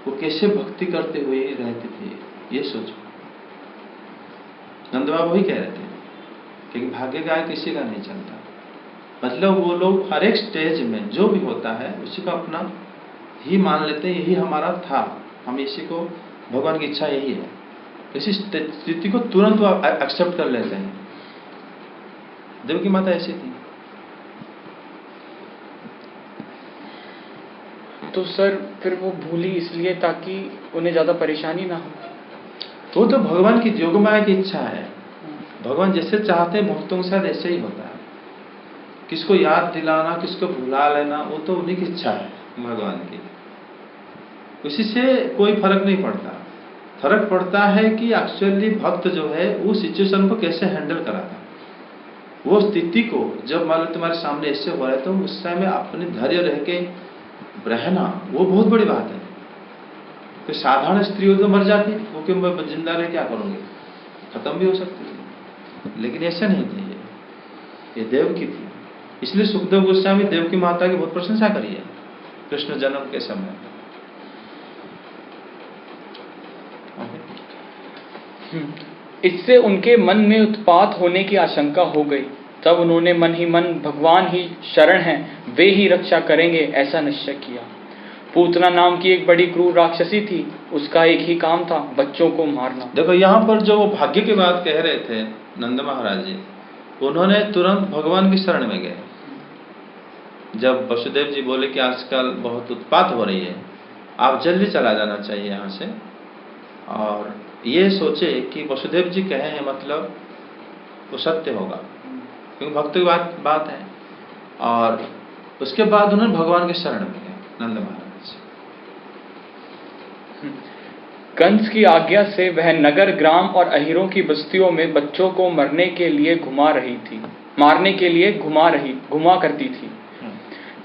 वो कैसे भक्ति करते हुए रहते थे, ये सोचो। नंद बाबा वही कह रहे थे कि भाग्य का किसी का नहीं चलता, मतलब वो लोग हर एक स्टेज में जो भी होता है उसी का अपना ही मान लेते हैं, यही हमारा था, हम इसी को भगवान की इच्छा यही है, इसी स्थिति को तुरंत वो एक्सेप्ट कर लेते हैं। देवकी माता ऐसी थी। तो सर फिर वो भूली इसलिए ताकि उन्हें ज्यादा परेशानी ना हो। तो भगवान की योगमाया की इच्छा है, भगवान जैसे चाहते हैं भक्तों के साथ ऐसे ही होता है। किसको याद दिलाना, किसको भुला लेना, वो तो उन्हीं की इच्छा है भगवान की। उसी से कोई फर्क नहीं पड़ता। फर्क पड़ता है कि एक्चुअली भक्त जो है वो सिचुएशन को कैसे हैंडल करा था। वो स्थिति को जब मान लो तुम्हारे सामने ऐसे हो रहा है तो उस समय अपने धैर्य रह के रहना वो बहुत बड़ी बात है। तो साधारण स्त्री हो तो मर जाती, वो क्यों मैं जिंदा रह क्या करूंगी, खत्म भी हो सकती थी। लेकिन ऐसा नहीं थी, ये देव की थी। इसलिए सुखदेव गोस्वामी देव की माता की बहुत प्रशंसा करी है कृष्ण जन्म के समय। इससे उनके मन में उत्पात होने की आशंका हो गई। तब उन्होंने मन ही मन भगवान ही शरण हैं, वे ही रक्षा करेंगे, ऐसा निश्चय किया। पूतना नाम की एक बड़ी क्रूर राक्षसी थी, उसका एक ही काम था बच्चों को मारना। देखो यहाँ पर जो भाग्य की बात कह रहे थे नंद महाराज जी, उन्होंने तुरंत भगवान की शरण में गए। जब वसुदेव जी बोले कि आजकल बहुत उत्पात हो रही है, आप जल्दी चला जाना चाहिए यहाँ से, और ये सोचे कि वसुदेव जी कहे हैं मतलब वो सत्य होगा, क्योंकि भक्त की बात है। और उसके बाद उन्होंने भगवान के शरण में गए नंद महाराज। कंस की आज्ञा से वह नगर, ग्राम और अहीरों की बस्तियों में बच्चों को मारने के लिए घुमा करती थी।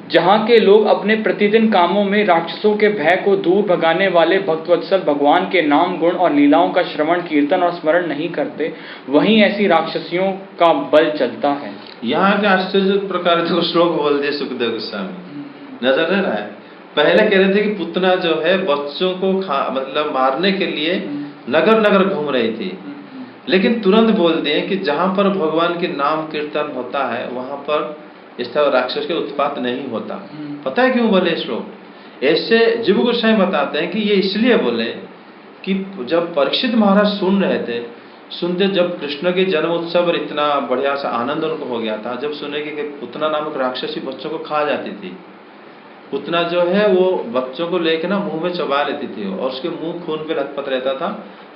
जहां के लोग अपने प्रतिदिन कामों में राक्षसों के भय को दूर भगाने वाले भक्तवत्सल भगवान के नाम, गुण और लीलाओं का श्रवण, कीर्तन और स्मरण नहीं करते, वहीं ऐसी राक्षसियों का बल चलता है। यहाँ के आश्चर्य प्रकार जो श्लोक बोल दिए सुखदेव गोस्वामी, नजर नहीं रहा है। पहले कह रहे थे कि पुतना जो है बच्चों को मतलब मारने के लिए नगर नगर घूम रही थी, लेकिन तुरंत बोल दिए कि जहां पर भगवान के नाम कीर्तन होता है वहां पर इस तरह राक्षस के उत्पात नहीं होता। पता है क्यों बोले श्लोक? ऐसे जीव गोस्वामी बताते हैं कि ये इसलिए बोले कि जब परीक्षित महाराज सुन रहे थे, सुनते जब कृष्ण के जन्म उत्सव और इतना बढ़िया सा आनंद उनको हो गया था, जब सुने कि पुतना नामक राक्षसी बच्चों को खा जाती थी। पुतना जो है वो बच्चों को लेके ना मुंह में चबा लेती थी, और उसके मुंह खून पे लथपथ रहता था,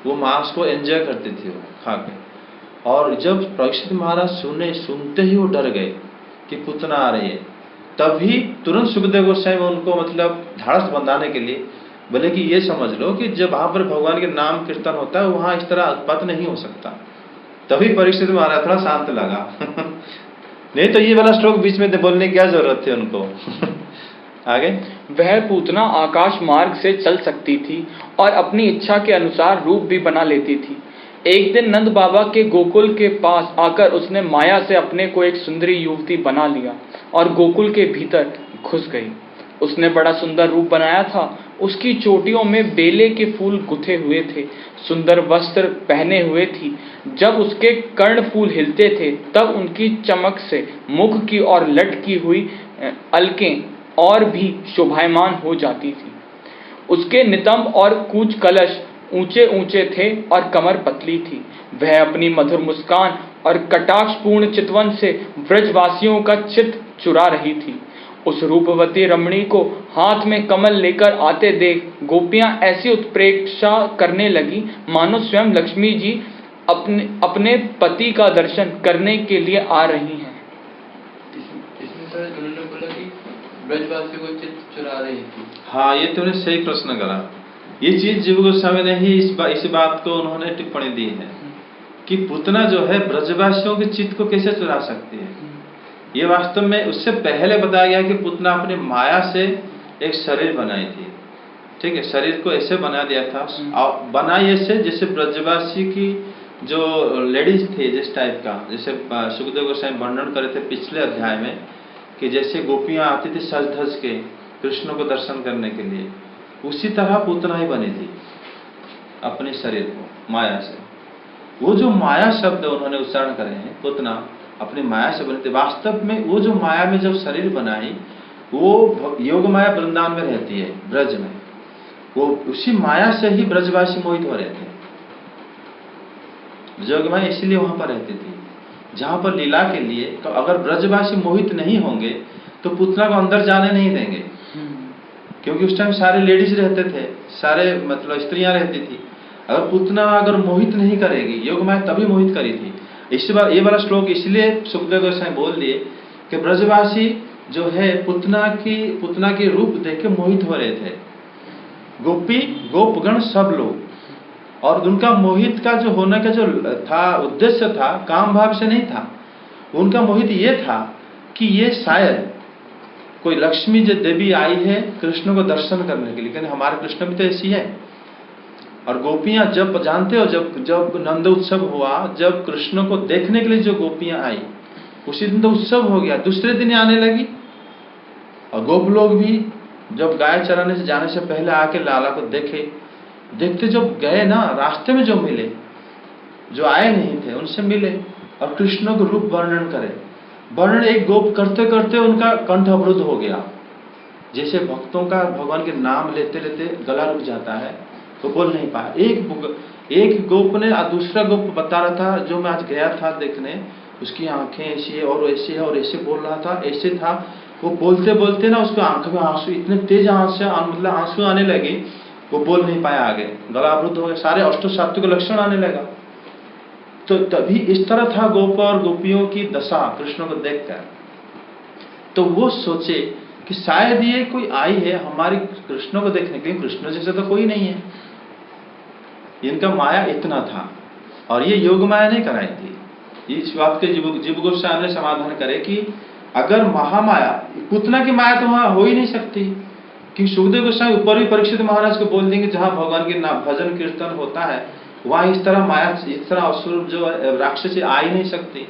वो मांस को एंजॉय करती थी वो खा के। और जब परीक्षित महाराज सुनते ही वो डर गए कि पुतना आ रही है, तभी तुरंत सुखदेव गोस्वामी उनको मतलब ढाढ़स बंधाने के लिए बोले कि ये समझ लो कि जब वहां पर भगवान के नाम कीर्तन होता है वहां इस तरह उत्पात नहीं हो सकता। तभी परीक्षित महाराज थोड़ा शांत लगा नहीं तो ये वाला श्लोक बीच में बोलने की क्या जरूरत थी उनको आगे। वह पूतना आकाश मार्ग से चल सकती थी और अपनी इच्छा के अनुसार रूप भी बना लेती थी। एक दिन नंद बाबा के गोकुल के पास आकर उसने माया से अपने को एक सुंदरी युवती बना लिया और गोकुल के भीतर घुस गई। उसने बड़ा सुंदर रूप बनाया था। उसकी चोटियों में बेले के फूल गुथे हुए थे, सुंदर वस्त्र पहने हुए थी। जब उसके कर्ण फूल हिलते थे तब उनकी चमक से मुख की और लटकी हुई अलकें और भी शोभायमान हो जाती थी। उसके नितंब और कूच कलश ऊंचे ऊंचे थे और कमर पतली थी। वह अपनी मधुर मुस्कान और कटाक्षपूर्ण चितवन से ब्रजवासियों का चित्त चुरा रही थी। उस रूपवती रमणी को हाथ में कमल लेकर आते देख गोपियां ऐसी उत्प्रेक्षा करने लगी मानो स्वयं लक्ष्मी जी अपने पति का दर्शन करने के लिए आ रही हैं। इसमें सर उन्होंने बोला कि ब्रजवासियों को चित्त चुरा रही थी। हाँ, ये तुमने सही प्रश्न करा। ये चीज जीव गोस्वामी ने ही इस बात को उन्होंने टिप्पणी दी है कि पुतना जो है ब्रजवासियों के चित्त को कैसे चुरा सकती है। ये वास्तव में उससे पहले बताया गया कि पुतना अपने माया से एक शरीर बनाई थी, ठीक है, शरीर को ऐसे बना दिया था, और बनाई ऐसे जैसे ब्रजवासी की जो लेडीज थी जिस टाइप का, जैसे सुखदेव गोस्वामी वर्णन करे थे पिछले अध्याय में कि जैसे गोपियां आती थी सज धज के कृष्ण को दर्शन करने के लिए, उसी तरह पुतना ही बनी थी अपने शरीर को माया से। वो जो माया शब्द उन्होंने उच्चारण करे हैं, पुतना अपनी माया से बनी थी। वास्तव में वो जो माया में जब शरीर बनाई वो योग माया वृंदावन में रहती है, ब्रज में। वो उसी माया से ही ब्रजवासी मोहित हो रहे थे। योग माया इसलिए वहां पर रहती थी जहां पर लीला के लिए। तो अगर ब्रजवासी मोहित नहीं होंगे तो पुतना को अंदर जाने नहीं देंगे, क्योंकि उस टाइम सारे लेडीज रहते थे, सारे मतलब स्त्रियां रहती थी। अगर पुतना अगर मोहित नहीं करेगी, योग माया तभी मोहित करी थी। इस बार ये वाला श्लोक इसलिए सुखदेव गोस्वामी बोल दिए कि ब्रजवासी जो है पुतना की रूप देख के मोहित हो रहे थे। गोपी गोपगण सब लोग, और उनका मोहित का जो होने का जो था उद्देश्य था, काम भाव से नहीं था। उनका मोहित ये था कि ये शायद कोई लक्ष्मी जो देवी आई है कृष्ण को दर्शन करने के लिए, क्योंकि हमारे कृष्ण भी तो ऐसी है। और गोपियां जब जानते हो, जब नंद उत्सव हुआ, जब कृष्ण को देखने के लिए जो गोपियां आई, उसी दिन तो उत्सव हो गया, दूसरे दिन आने लगी। और गोप लोग भी जब गाय चराने से जाने से पहले आके लाला को देखते जब गए ना, रास्ते में जो मिले, जो आए नहीं थे उनसे मिले और कृष्ण को रूप वर्णन करे। वर्णन एक गोप करते करते उनका कंठ अवरुद्ध हो गया, जैसे भक्तों का भगवान के नाम लेते लेते गला रुक जाता है, तो बोल नहीं पाया। एक गोप ने दूसरा गोप बता रहा था, जो मैं आज गया था देखने, उसकी आंखें ऐसी है और ऐसी है और ऐसे बोल रहा था, ऐसे था। वो बोलते बोलते ना उसको आंखों में आंसू, इतने तेज मतलब आंसू आने लगे, वो बोल नहीं पाया आगे, गला अवरुद्ध हो गया, सारे अष्ट सात्विक लक्षण आने लगा। तो तभी इस तरह था गोप और गोपियों की दशा कृष्ण को देखकर। तो वो सोचे कि शायद ये कोई आई है हमारी कृष्ण को देखने के लिए, कृष्ण जैसे तो कोई नहीं है। इनका माया इतना था, और ये योग माया नहीं कराई थी। इस बात के जीव गोस्वामी ने समाधान करे कि अगर महामाया, पुतना की माया तो वहां हो ही नहीं सकती, कि सुखदेव गोस्वामी ऊपर भी परीक्षित महाराज को बोल देंगे जहां भगवान के भजन कीर्तन होता है वहां इस तरह माया, इस तरह असुर जो राक्षसी आ ही नहीं सकती।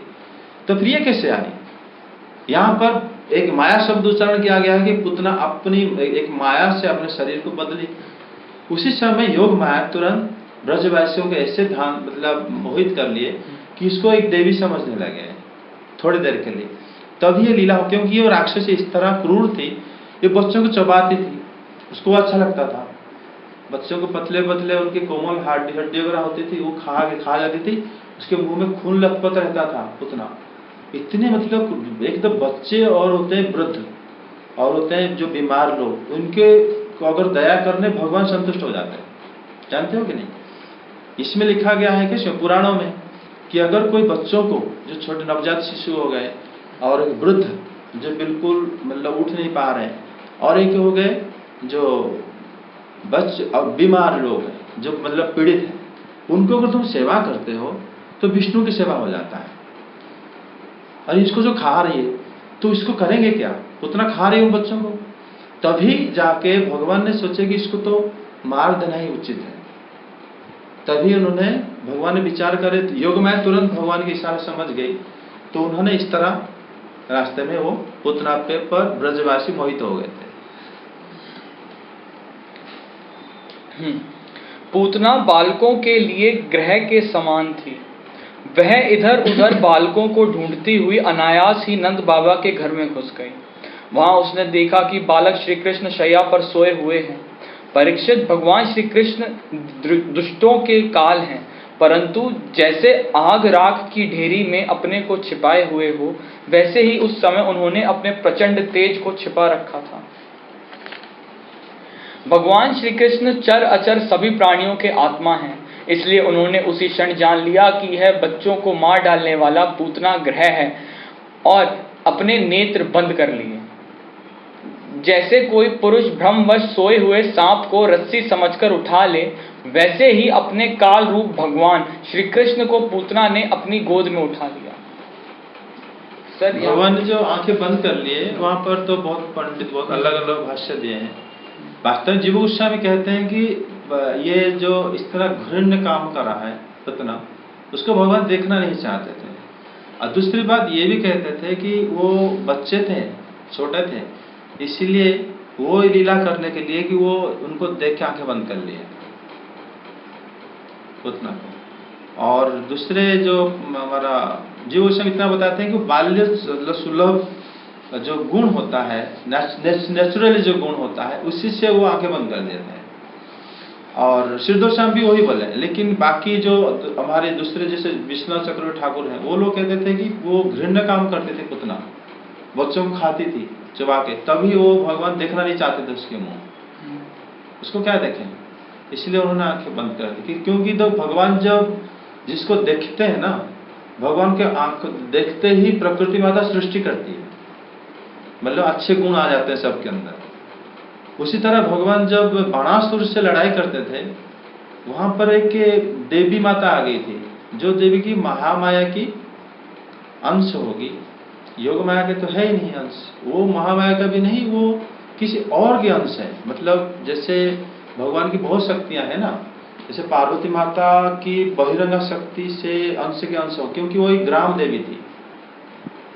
तो फिर ये कैसे आई? यहाँ पर एक माया शब्द उच्चारण किया गया है कि पुतना अपनी एक माया से अपने शरीर को बदली। उसी समय योग माया तुरंत ब्रजवासियों को ऐसे ध्यान मतलब मोहित कर लिए कि इसको एक देवी समझने लगे थोड़ी देर के लिए। तब ये लीला हो, क्योंकि ये राक्षसी इस तरह क्रूर थी, ये बच्चों को चबाती थी, उसको अच्छा लगता था। बच्चों को पतले पतले उनके कोमल हड्डी वगैरह होती थी, वो खा जाती थी, उसके मुंह में खून लथपथ रहता था पुतना। इतने मतलब एक तो बच्चे और होते हैं वृद्ध और होते हैं जो बीमार लोग, उनके को अगर दया करने भगवान संतुष्ट हो जाते हैं, जानते हो कि नहीं? इसमें लिखा गया है कि पुराणों में कि अगर कोई बच्चों को, जो छोटे नवजात शिशु हो गए, और एक वृद्ध जो बिल्कुल मतलब उठ नहीं पा रहे हैं, और एक हो गए जो बच्चे और बीमार लोग हैं जो मतलब पीड़ित हैं, उनको अगर तुम सेवा करते हो तो विष्णु की सेवा हो जाता है। और इसको जो खा रही है तो इसको करेंगे क्या, उतना खा रही हूं बच्चों को, तभी जाके भगवान ने सोचे कि इसको तो मार देना ही उचित है। तभी उन्होंने, भगवान ने विचार करे, योग में तुरंत भगवान की इशारा समझ गई, तो उन्होंने इस तरह रास्ते में वो पुतना पे पर ब्रजवासी मोहित हो गए थे। पूतना बालकों के लिए ग्रह के समान थी। वह इधर उधर बालकों को ढूंढती हुई अनायास ही नंद बाबा के घर में घुस गई। वहां उसने देखा कि बालक श्री कृष्ण शैया पर सोए हुए हैं। परीक्षित, भगवान श्री कृष्ण दुष्टों के काल हैं, परंतु जैसे आग राख की ढेरी में अपने को छिपाए हुए हो, वैसे ही उस समय उन्होंने अपने प्रचंड तेज को छिपा रखा था। भगवान श्री कृष्ण चर अचर सभी प्राणियों के आत्मा हैं, इसलिए उन्होंने उसी क्षण जान लिया कि यह बच्चों को मार डालने वाला पूतना ग्रह है, और अपने नेत्र बंद कर लिए। जैसे कोई पुरुष भ्रमवश सोए हुए सांप को रस्सी समझकर उठा ले, वैसे ही अपने काल रूप भगवान श्री कृष्ण को पूतना ने अपनी गोद में उठा लिया। सर, भगवान ने जो आंखें बंद कर लिए, वहां पर तो बहुत पंडित बहुत अलग अलग भाष्य दिए हैं। वास्तव में जीव गोस्वामी कहते हैं कि ये जो इस तरह घृण्य काम कर रहा है पूतना, उसको भगवान देखना नहीं चाहते थे। और दूसरी बात ये भी कहते थे कि वो बच्चे थे, छोटे थे, इसीलिए वो लीला करने के लिए कि वो उनको देख के आंखें बंद कर लिए पूतना को। और दूसरे जो हमारा जीव गोस्वामी इतना बताते हैं कि बाल्य सुलभ जो गुण होता है, नेचुरली जो गुण होता है, उसी से वो आंखें बंद कर देते हैं। और श्री गोस्वामी भी वही बोले, लेकिन बाकी जो हमारे दूसरे जैसे विश्वनाथ चक्रवर्ती ठाकुर हैं, वो लोग कहते थे कि वो घृण्य काम करते थे पूतना, बच्चों को खाती थी चबा के, तभी वो भगवान देखना नहीं चाहते थे उसके मुंह, उसको क्या देखें, इसलिए उन्होंने आंखें बंद कर दी। क्योंकि तो भगवान जब जिसको देखते हैं ना, भगवान के आंख देखते ही प्रकृति माता सृष्टि करती है, मतलब अच्छे गुण आ जाते हैं सबके अंदर। उसी तरह भगवान जब बाणासुर से लड़ाई करते थे, वहां पर एक देवी माता आ गई थी, जो देवी की महामाया की अंश होगी, योग माया के तो है ही नहीं अंश, वो महामाया का भी नहीं, वो किसी और के अंश है। मतलब जैसे भगवान की बहुत शक्तियां हैं ना, जैसे पार्वती माता की बहिरंगा शक्ति से अंश के अंश हो, क्योंकि वो एक ग्राम देवी थी,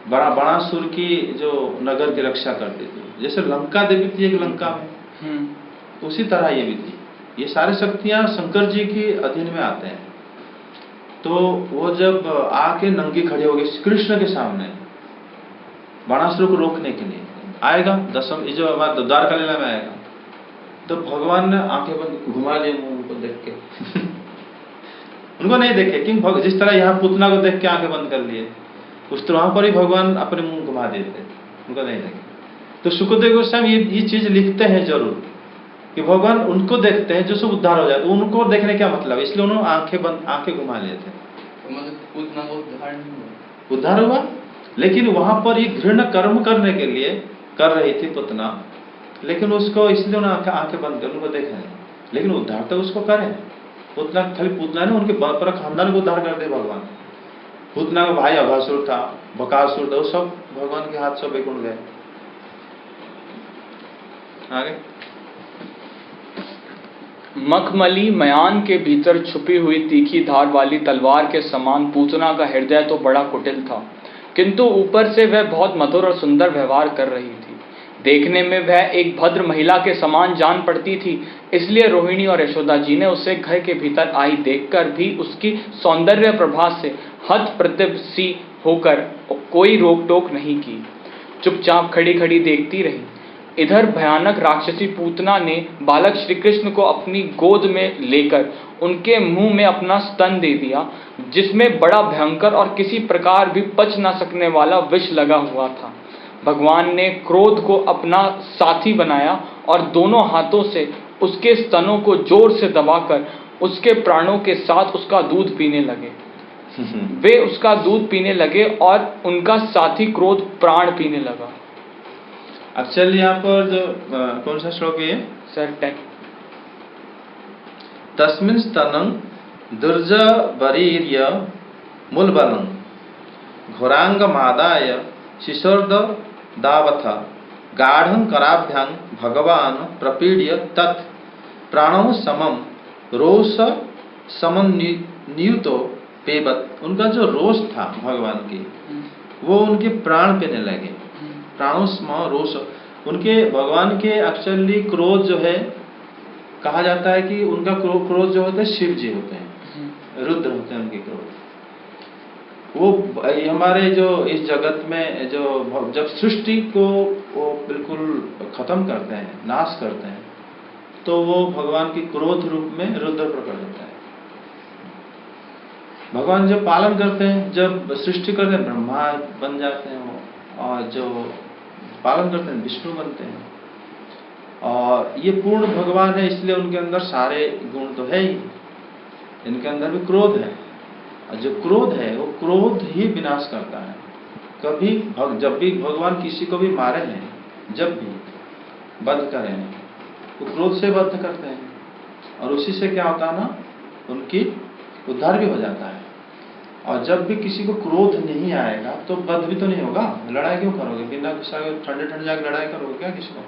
बाणासुर की जो नगर की रक्षा करती थी, जैसे लंका देवी थी एक लंका में, उसी तरह ये भी थी। ये सारी शक्तियां शंकर जी के अधीन में आते हैं। तो वो जब आके नंगी खड़ी हो गई कृष्ण के सामने, बाणासुर को रोकने के लिए आएगा, दसम ये जो हमारा द्वारका लीला में आएगा, तो भगवान ने आंखें बंद घुमा लिए मुंह उनको देख के उनको नहीं देखे, क्योंकि जिस तरह यहाँ पुतना को देख के आंखें बंद कर लिए, उस तरह वहां पर ही भगवान अपने मुंह घुमा देते, उनको नहीं देखे। तो सुखदेव गोस्वामी ये चीज लिखते हैं जरूर कि भगवान उनको देखते हैं जो सब उद्धार हो जाए, तो उनको देखने क्या मतलब, इसलिए उन्होंने आंखें घुमा लिए थे। मतलब पूतना को उद्धार नहीं हुआ, उद्धार हुआ, लेकिन वहां पर ये घृण कर्म करने के लिए कर रही थी पुतना, लेकिन उसको इसलिए उन्होंने आंखें बंद कर उनको देखा है, लेकिन उद्धार तो उसको करे। पुतना खाली पुतना ने उनके पूरा खानदान को उद्धार कर दे भगवान। पुतना का भाई अघासुर था, बकासुर था, वो सब भगवान के हाथ से बैकुंठ गए। आगे मखमली मयान के भीतर छुपी हुई तीखी धार वाली तलवार के समान पूतना का हृदय तो बड़ा कुटिल था, किंतु ऊपर से वह बहुत मधुर और सुंदर व्यवहार कर रही थी। देखने में वह एक भद्र महिला के समान जान पड़ती थी, इसलिए रोहिणी और यशोदा जी ने उसे घर के भीतर आई देखकर भी उसकी सौंदर्य प्रभा से हतप्रतिभ सी होकर कोई रोक टोक नहीं की, चुपचाप खड़ी खड़ी देखती रही। इधर भयानक राक्षसी पूतना ने बालक श्री कृष्ण को अपनी गोद में लेकर उनके मुंह में अपना स्तन दे दिया, जिसमें बड़ा भयंकर और किसी प्रकार भी पच न सकने वाला विष लगा हुआ था। भगवान ने क्रोध को अपना साथी बनाया और दोनों हाथों से उसके स्तनों को जोर से दबाकर उसके प्राणों के साथ उसका दूध पीने लगे। वे उसका दूध पीने लगे और उनका साथी क्रोध प्राण पीने लगा। एक्चुअली यहाँ पर जो कौन सा श्लोक है सर 10। तस्मिन् स्तनं दुर्जबरीर्य मूलबलं घोरांगमादाय शिशोर्द दावथ गाढ़ं कराभ्यां भगवान प्रपीड्य तत् प्राणों समम रोष समन्वितो पेबत। उनका जो रोष था भगवान की, वो उनके प्राण पीने लगे। प्राणों सम रोष, उनके भगवान के एक्चुअली क्रोध जो है, कहा जाता है कि उनका क्रोध जो होता है शिव जी होते हैं, रुद्र होते हैं उनके क्रोध। वो हमारे जो इस जगत में जो जब सृष्टि को वो बिल्कुल खत्म करते हैं, नाश करते हैं, तो वो भगवान की क्रोध रूप में रुद्र प्रकट होता है। भगवान जब पालन करते हैं, जब सृष्टि करते हैं, ब्रह्मा बन जाते हैं वो, और जो पालन करते हैं विष्णु बनते हैं। और ये पूर्ण भगवान है, इसलिए उनके अंदर सारे गुण तो है ही, इनके अंदर भी क्रोध है। और जो क्रोध है वो क्रोध ही विनाश करता है। कभी जब भी भगवान किसी को भी मारे हैं, जब भी वध करे हैं, वो क्रोध से वध करते हैं, और उसी से क्या होता है ना, उनकी उद्धार भी हो जाता है। और जब भी किसी को क्रोध नहीं आएगा तो वध भी तो नहीं होगा, लड़ाई क्यों करोगे, बिना गुस्सा ठंडे ठंडे जाकर लड़ाई करोगे क्या किसको।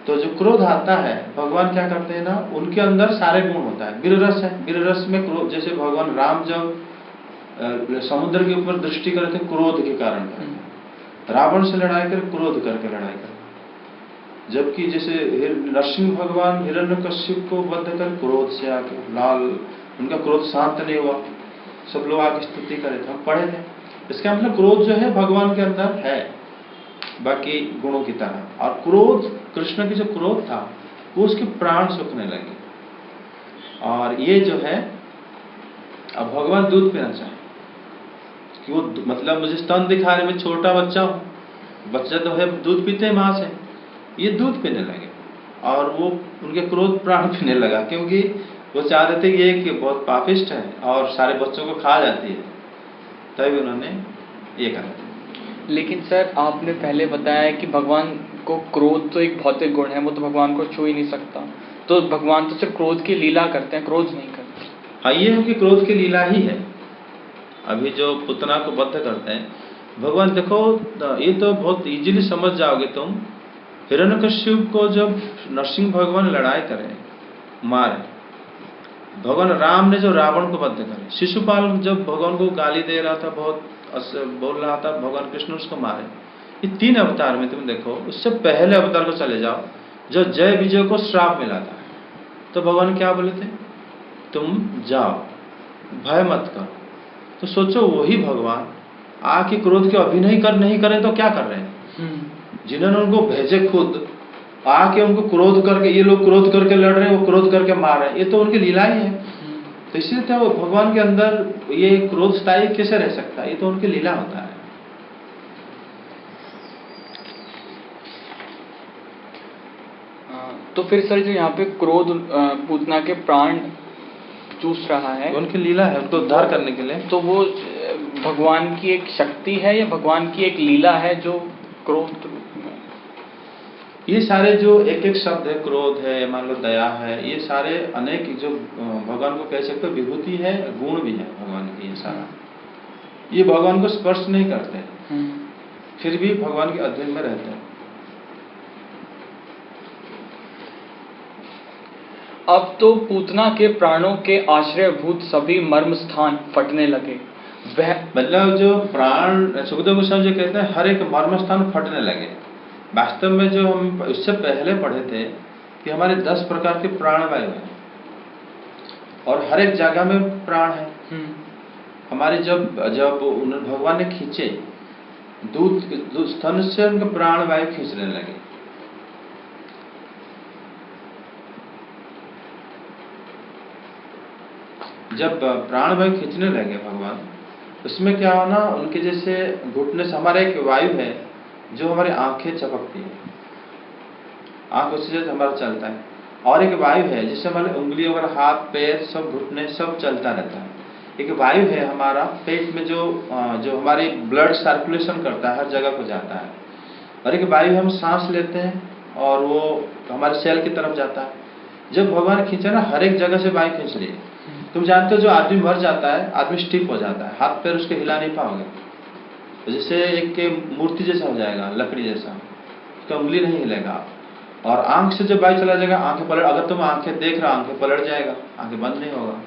तो जो क्रोध आता है, भगवान क्या करते हैं ना, उनके अंदर सारे गुण होता है। वीर रस है, वीर रस में क्रोध, जैसे भगवान राम जब समुद्र के ऊपर दृष्टि करे थे क्रोध के कारण, रावण से लड़ाई कर क्रोध करके लड़ाई कर, जबकि जैसे नरसिंह भगवान हिरण्यकश्यप को वध कर क्रोध से आके लाल, उनका क्रोध शांत नहीं हुआ, सब लोग आगे स्तुति करे थे, हम पढ़े थे। इसका मतलब क्रोध जो है भगवान के अंदर है, बाकी गुणों की तरह। और क्रोध, कृष्ण की जो क्रोध था वो उसके प्राण सूखने लगे। और ये जो है, अब भगवान दूध पीना चाहे कि वो, मतलब मुझे स्तन दिखा रहे, मैं छोटा बच्चा हूँ, बच्चा तो है दूध पीते हैं माँ से, ये दूध पीने लगे और वो उनके क्रोध प्राण पीने लगा, क्योंकि वो चाह रहे थे कि ये बहुत पापिष्ट है और सारे बच्चों को खा जाती है, तभी उन्होंने ये करा। लेकिन सर आपने पहले बताया कि भगवान देखो क्रोध तो एक भौतिक गुण है, वो तो भगवान को छू ही नहीं सकता, तो भगवान तो सिर्फ क्रोध की लीला करते हैं, क्रोध नहीं करते। हाँ, ये है कि क्रोध की लीला ही है। अभी जो पुतना को बद्ध करते हैं भगवान, देखो ये तो बहुत इजीली समझ जाओगे तुम। हिरण्यकश्यप को जब नरसिंह भगवान लड़ाई करे, मारे, भगवान राम ने जो रावण को बद्ध करे, शिशुपाल जब भगवान को गाली दे रहा था, बहुत बोल रहा था, भगवान कृष्ण उसको मारे। ये 3 अवतार में तुम देखो, उससे पहले अवतार को चले जाओ, जो जय विजय को श्राप मिला था, तो भगवान क्या बोले थे, तुम जाओ, भय मत करो। तो सोचो वही भगवान आके क्रोध के अभिनय नहीं करें तो क्या कर रहे हैं? जिन्होंने उनको भेजे खुद आके उनको क्रोध करके, ये लोग क्रोध करके लड़ रहे हैं, वो क्रोध करके मार रहे हैं, ये तो उनकी लीला ही है। तो इसलिए तो वो भगवान के अंदर ये क्रोध स्थायी कैसे रह सकता है? ये तो उनकी लीला होता है। तो फिर सर जो यहाँ पे क्रोध पूतना के प्राण चूस रहा है, उनकी लीला है, उनको उद्धार करने के लिए। तो वो भगवान की एक शक्ति है या भगवान की एक लीला है जो क्रोध में? ये सारे जो एक एक शब्द है, क्रोध है, मान लो दया है, ये सारे अनेक जो भगवान को कह सकते हो विभूति है, गुण भी है भगवान की। ये सारा ये भगवान को स्पर्श नहीं करते, फिर भी भगवान के अधीन में रहते हैं। अब तो पूतना के प्राणों के आश्रयभूत सभी मर्म स्थान फटने लगे। वह मतलब जो प्राण, सुखदेव गोस्वामी जी कहते हैं हर एक मर्म स्थान फटने लगे। वास्तव में जो हम इससे पहले पढ़े थे कि हमारे 10 प्रकार के प्राणवायु हैं और हर एक जगह में प्राण है। हमारे जब भगवान ने खींचे दूध स्तन से, उनके प्राणवायु खींचने लगे। जब प्राणवायु खींचने लगे भगवान, उसमें क्या होना, उनके जैसे घुटने से, हमारा एक वायु है जो हमारी आंखें चपकती है, आंख उससे जैसे हमारा चलता है, और एक वायु है जिससे हमारे उंगली और हाथ पैर सब घुटने सब चलता रहता है। एक वायु है हमारा पेट में जो हमारी ब्लड सर्कुलेशन करता है, हर जगह को जाता है। और एक वायु हम सांस लेते हैं और वो हमारे सेल की तरफ जाता है। जब भगवान खींचे ना, हर एक जगह से वायु खींच लिए। तुम जानते हो जो आदमी मर जाता है, आदमी स्टिफ हो जाता है, हाथ पैर उसके हिला नहीं पाओगे, तो जैसे एक मूर्ति जैसा हो जाएगा, लकड़ी जैसा, उसका उंगली नहीं हिलेगा। और आंख से जब वायु चला जाएगा, आंखें पलट, अगर तुम आंखें देख रहे हो, आंखें पलट जाएगा, आंखें बंद नहीं होगा।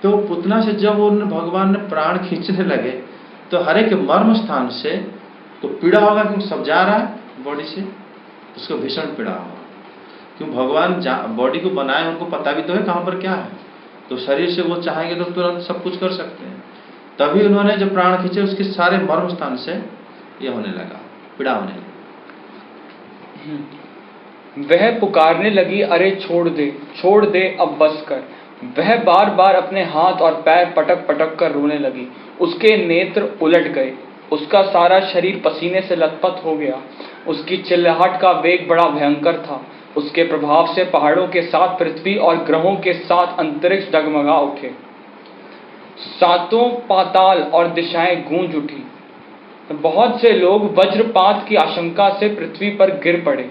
तो पुतना से जब उन भगवान ने प्राण खींचने लगे, तो हर एक मर्म स्थान से तो पीड़ा होगा, क्योंकि सब जा रहा है बॉडी से, उसको भीषण पीड़ा होगा। क्यों? भगवान बॉडी को बनाए, उनको पता भी तो है कहाँ पर क्या है, तो शरीर से वो चाहेंगे तो तुरंत सब कुछ कर सकते हैं। तभी उन्होंने जब प्राण खींचे, उसके सारे मर्म स्थान से ये होने लगा, पीड़ा होने लगी। वह पुकारने लगी, अरे छोड़ दे अब बस कर। वह बार बार अपने हाथ और पैर पटक पटक कर रोने लगी। उसके नेत्र उलट गए, उसका सारा शरीर पसीने से लथपथ हो गया। उसकी चिल्लाहट का वेग बड़ा भयंकर था। उसके प्रभाव से पहाड़ों के साथ पृथ्वी और ग्रहों के साथ अंतरिक्ष डगमगा उठे। सातों पाताल और दिशाएं गूंज उठी। बहुत से लोग वज्रपात की आशंका से पृथ्वी पर गिर पड़े।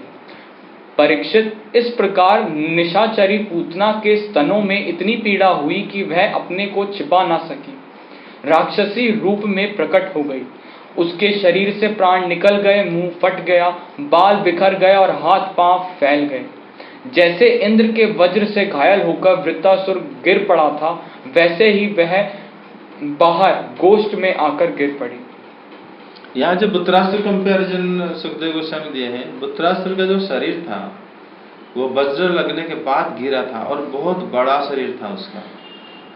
परीक्षित, इस प्रकार निशाचरी पूतना के स्तनों में इतनी पीड़ा हुई कि वह अपने को छिपा ना सकी। राक्षसी रूप में प्रकट हो गई। उसके शरीर से प्राण निकल गए, मुंह फट गया, बाल बिखर गए और हाथ पांव फैल गए। जैसे इंद्र के वज्र से घायल होकर वृत्तासुर गिर पड़ा था, वैसे ही वह बाहर गोष्ठ में आकर गिर पड़ी। यहाँ जो बुत्रासुर कंपैरिजन सुखदेव गोस्वामी दिए हैं, बुत्रासुर का जो शरीर था वो वज्र लगने के बाद गिरा था और बहुत बड़ा शरीर था उसका,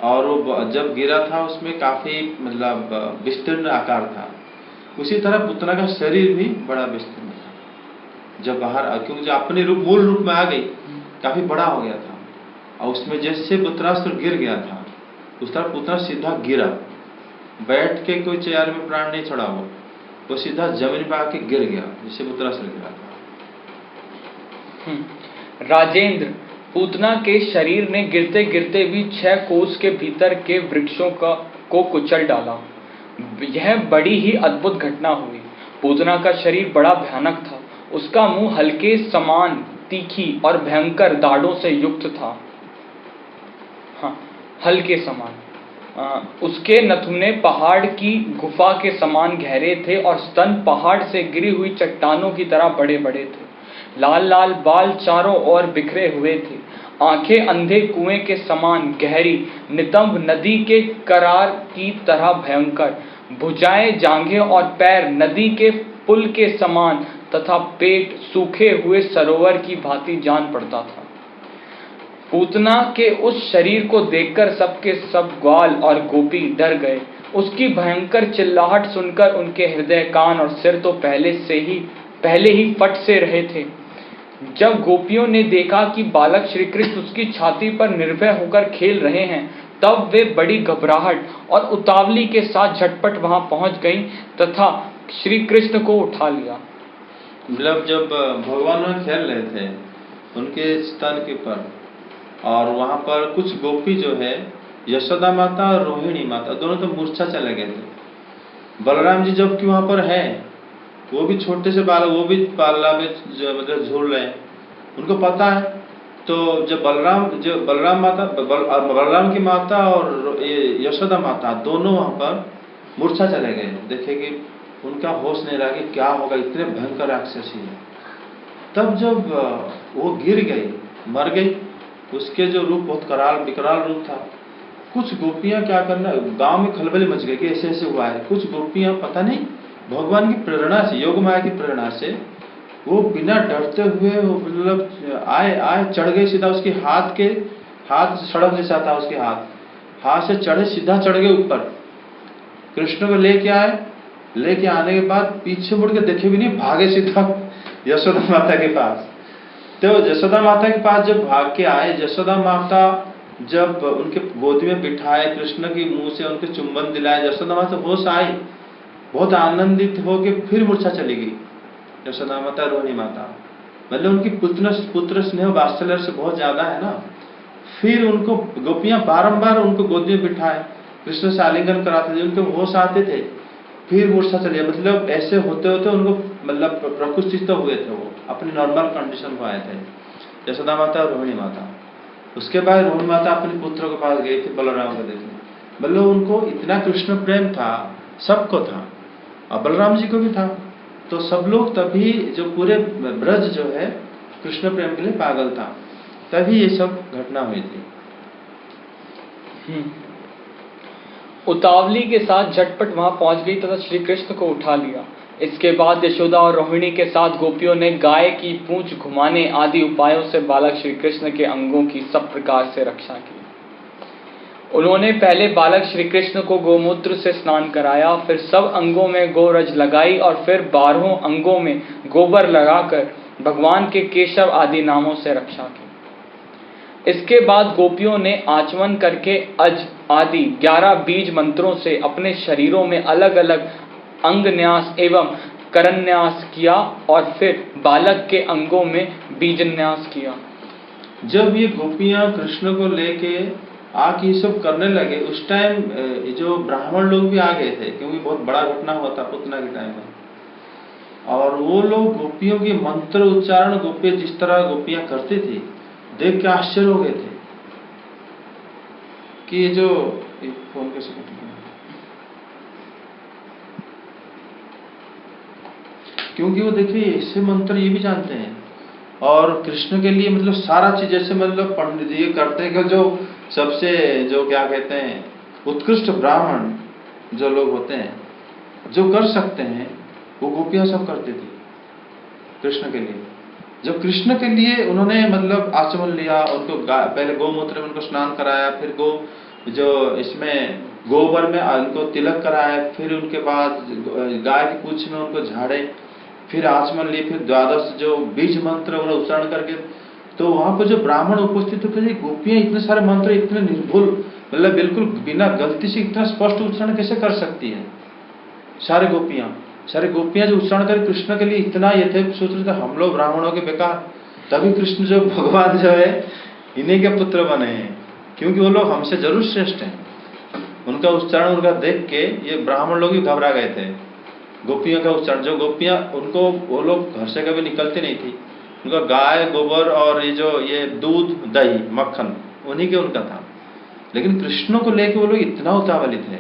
और वो जब गिरा था उसमें काफी मतलब विस्तीर्ण आकार था। उसी तरह पुतना का शरीर भी बड़ा विस्तीर्ण था जब बाहर, क्योंकि जो अपने मूल रूप में आ गई, काफी बड़ा हो गया था। और उसमें जैसे बुत्रासुर गिर गया था, उस तरह पुतना सीधा गिरा, बैठ के कोई चेयर में प्राण नहीं छोड़ा, वो सीधा जमीन पे आके गिर गया, जिससे बुत्रासुर गिरा था। राजेंद्र, पूतना के शरीर ने गिरते गिरते भी 6 कोस के भीतर के वृक्षों को कुचल डाला। यह बड़ी ही अद्भुत घटना हुई। पूतना का शरीर बड़ा भयानक था उसका मुंह हल्के समान तीखी और भयंकर दाढ़ों से युक्त था। हाँ, हल्के समान। उसके नथुने पहाड़ की गुफा के समान गहरे थे और स्तन पहाड़ से गिरी हुई चट्टानों की तरह बड़े बड़े थे। लाल लाल बाल चारों ओर बिखरे हुए थे। आंखें अंधे कुएं के समान गहरी, नितंब नदी के करार की तरह भयंकर। भुजाएं, जांघें और पैर नदी के पुल के समान तथा पेट सूखे हुए सरोवर की भांति जान पड़ता था। पूतना के उस शरीर को देखकर सबके सब ग्वाल और गोपी डर गए। उसकी भयंकर चिल्लाहट सुनकर उनके हृदय, कान और सिर तो पहले ही फट से रहे थे। जब गोपियों ने देखा कि बालक श्री कृष्ण उसकी छाती पर निर्भय होकर खेल रहे हैं, तब वे बड़ी घबराहट और उतावली के साथ झटपट वहां पहुंच गईं तथा श्री कृष्ण को उठा लिया। मतलब जब भगवान में खेल रहे थे उनके स्तन के पर, और वहां पर कुछ गोपी जो है, यशोदा माता और रोहिणी माता, दोनों तो मूर्छा चले गए थे। बलराम जी जबकि वहां पर है, वो भी छोटे से बालक, वो भी पाला में मतलब झूल रहे हैं, उनको पता है। तो जब बलराम की माता और यशोदा माता दोनों वहां पर मूर्छा चले गए। देखे कि उनका होश नहीं रहा कि क्या होगा, इतने भयंकर राक्षसी है। तब जब वो गिर गई, मर गई, उसके जो रूप बहुत विकराल रूप था। कुछ गोपियां क्या करना, गांव में खलबली मच गई कि ऐसे ऐसे हुआ है। कुछ गोपियां पता नहीं भगवान की प्रेरणा से, योग माया की प्रेरणा से, वो बिना डरते हुए मतलब आए चढ़ गए सीधा उसके हाथ सड़क जैसा था, उसके हाथ से चढ़े, सीधा चढ़ गए ऊपर। कृष्ण को लेके आए, लेके आने के बाद पीछे मुड़ के देखे भी नहीं, भागे सीधा यशोदा माता के पास। तो यशोदा माता के पास जब भाग के आए, यशोदा माता जब उनके गोदी में बिठाए, कृष्ण की मुंह से उनके चुंबन दिलाए, यशोदा माता होश आई, बहुत आनंदित होके फिर मूर्छा चली गई यशोदा माता, रोहिणी माता। मतलब उनकी पुत्र स्नेह वात्सल्य से बहुत ज्यादा है ना। फिर उनको गोपियां बारंबार उनको गोदी में बिठाए, कृष्ण से आलिंगन कराते थे, उनके होश आते थे, फिर मूर्छा चली। मतलब ऐसे होते होते उनको मतलब प्रकुष्ठित हुए थे, वो अपनी नॉर्मल कंडीशन को आए थे यशोदा माता और रोहिणी माता। उसके बाद रोहिणी माता अपने पुत्र के पास गई थी बलराम को देखने। मतलब उनको इतना कृष्ण प्रेम था, सबको था, और बलराम जी को भी था। तो सब लोग तभी, जो पूरे ब्रज जो है कृष्ण प्रेम के लिए पागल था, तभी ये सब घटना हुई थी। उतावली के साथ झटपट वहां पहुंच गई तथा श्री कृष्ण को उठा लिया। इसके बाद यशोदा और रोहिणी के साथ गोपियों ने गाय की पूंछ घुमाने आदि उपायों से बालक श्री कृष्ण के अंगों की सब प्रकार से रक्षा की। उन्होंने पहले बालक श्री कृष्ण को गोमूत्र से स्नान कराया, फिर सब अंगों में गोरज लगाई और फिर 12 अंगों में गोबर लगाकर भगवान के केशव आदि नामों से रक्षा की। इसके बाद गोपियों ने आचमन करके अज आदि 11 बीज मंत्रों से अपने शरीरों में अलग अलग अंगन्यास एवं करन्यास किया और फिर बालक के अंगों में बीजन्यास किया। जब ये गोपियां कृष्ण को लेके आके ये सब करने लगे, उस टाइम जो ब्राह्मण लोग भी आ गए थे, क्योंकि बहुत बड़ा घटना हुआ था पूतना के टाइम में। और वो लोग गोपियों के मंत्र उच्चारण, गोपियां जिस तरह गोपियां करती थी, देख के आश्चर्य हो गए थे कि ये जो फोन कैसे कट गया, क्योंकि वो देखिए ऐसे मंत्र ये भी जानते हैं। और कृष्ण के लिए मतलब सारा चीज, जैसे मतलब पंडित ये करते हैं कि जो सबसे जो क्या कहते हैं उत्कृष्ट ब्राह्मण जो लोग होते हैं, जो कर सकते हैं, वो गोपियां सब करती थी कृष्ण के लिए। जब कृष्ण के लिए उन्होंने मतलब आचमन लिया, उनको पहले गोमूत्र में उनको स्नान कराया, फिर जो इसमें गोबर में उनको तिलक कराया, फिर उनके बाद गाय की पूंछ में उनको झाड़े, फिर आचमन लिए, फिर 12 जो बीज मंत्र उच्चारण करके, तो वहां पर जो ब्राह्मण उपस्थित थे, गोपियां इतने सारे मंत्र इतने निर्भुल, मतलब बिल्कुल बिना गलती से इतना स्पष्ट उच्चारण कैसे कर सकती है। सारे गोपियां जो उच्चारण कर कृष्ण के लिए इतना ये थे, सोच रहे थे हम लोग ब्राह्मणों के बेकार, तभी कृष्ण जो भगवान जो है इन्हीं के पुत्र बने हैं, क्योंकि वो लोग हमसे जरूर श्रेष्ठ हैं। उनका उच्चारण उनका देख के ये ब्राह्मण लोग भी घबरा गए थे, गोपियों का उच्चारण, जो गोपियां उनको वो लोग घर से कभी निकलते नहीं थी, उनका गाय गोबर और ये दूध दही मक्खन उन्हीं के उनका था। लेकिन कृष्ण को लेके वो लोग इतना उतावली थे,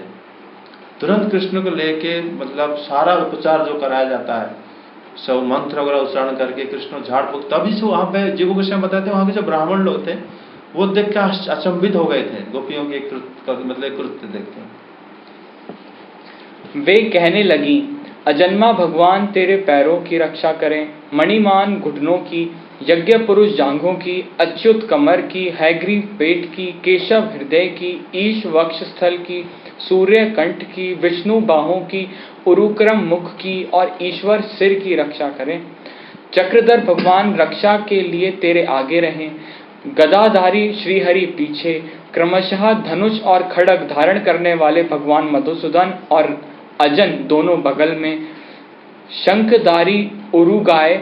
तुरंत कृष्ण को लेके मतलब सारा उपचार जो कराया जाता है, सब मंत्र वगैरह उच्चारण करके कृष्ण झाड़ फूक। तभी से वहां पे जीव गोस्वामी बताते हैं वहां के जो ब्राह्मण लोग थे वो देख के अचंभित हो गए थे गोपियों के कृत्य देख के। वे कहने लगी, अजन्मा भगवान तेरे पैरों की रक्षा करें, मणिमान घुटनों की, यज्ञ पुरुष जांघों की, अच्युत कमर की, हैग्रीव पेट की, केशव हृदय की, ईश वक्षस्थल की, सूर्य कंठ की, विष्णु बाहों की, उरुक्रम मुख की और ईश्वर सिर की रक्षा करें। चक्रधर भगवान रक्षा के लिए तेरे आगे रहें, गदाधारी श्रीहरि पीछे, क्रमशः धनुष और खड्ग धारण करने वाले भगवान मधुसूदन और अजन दोनों बगल में, शंखधारी उरुगाय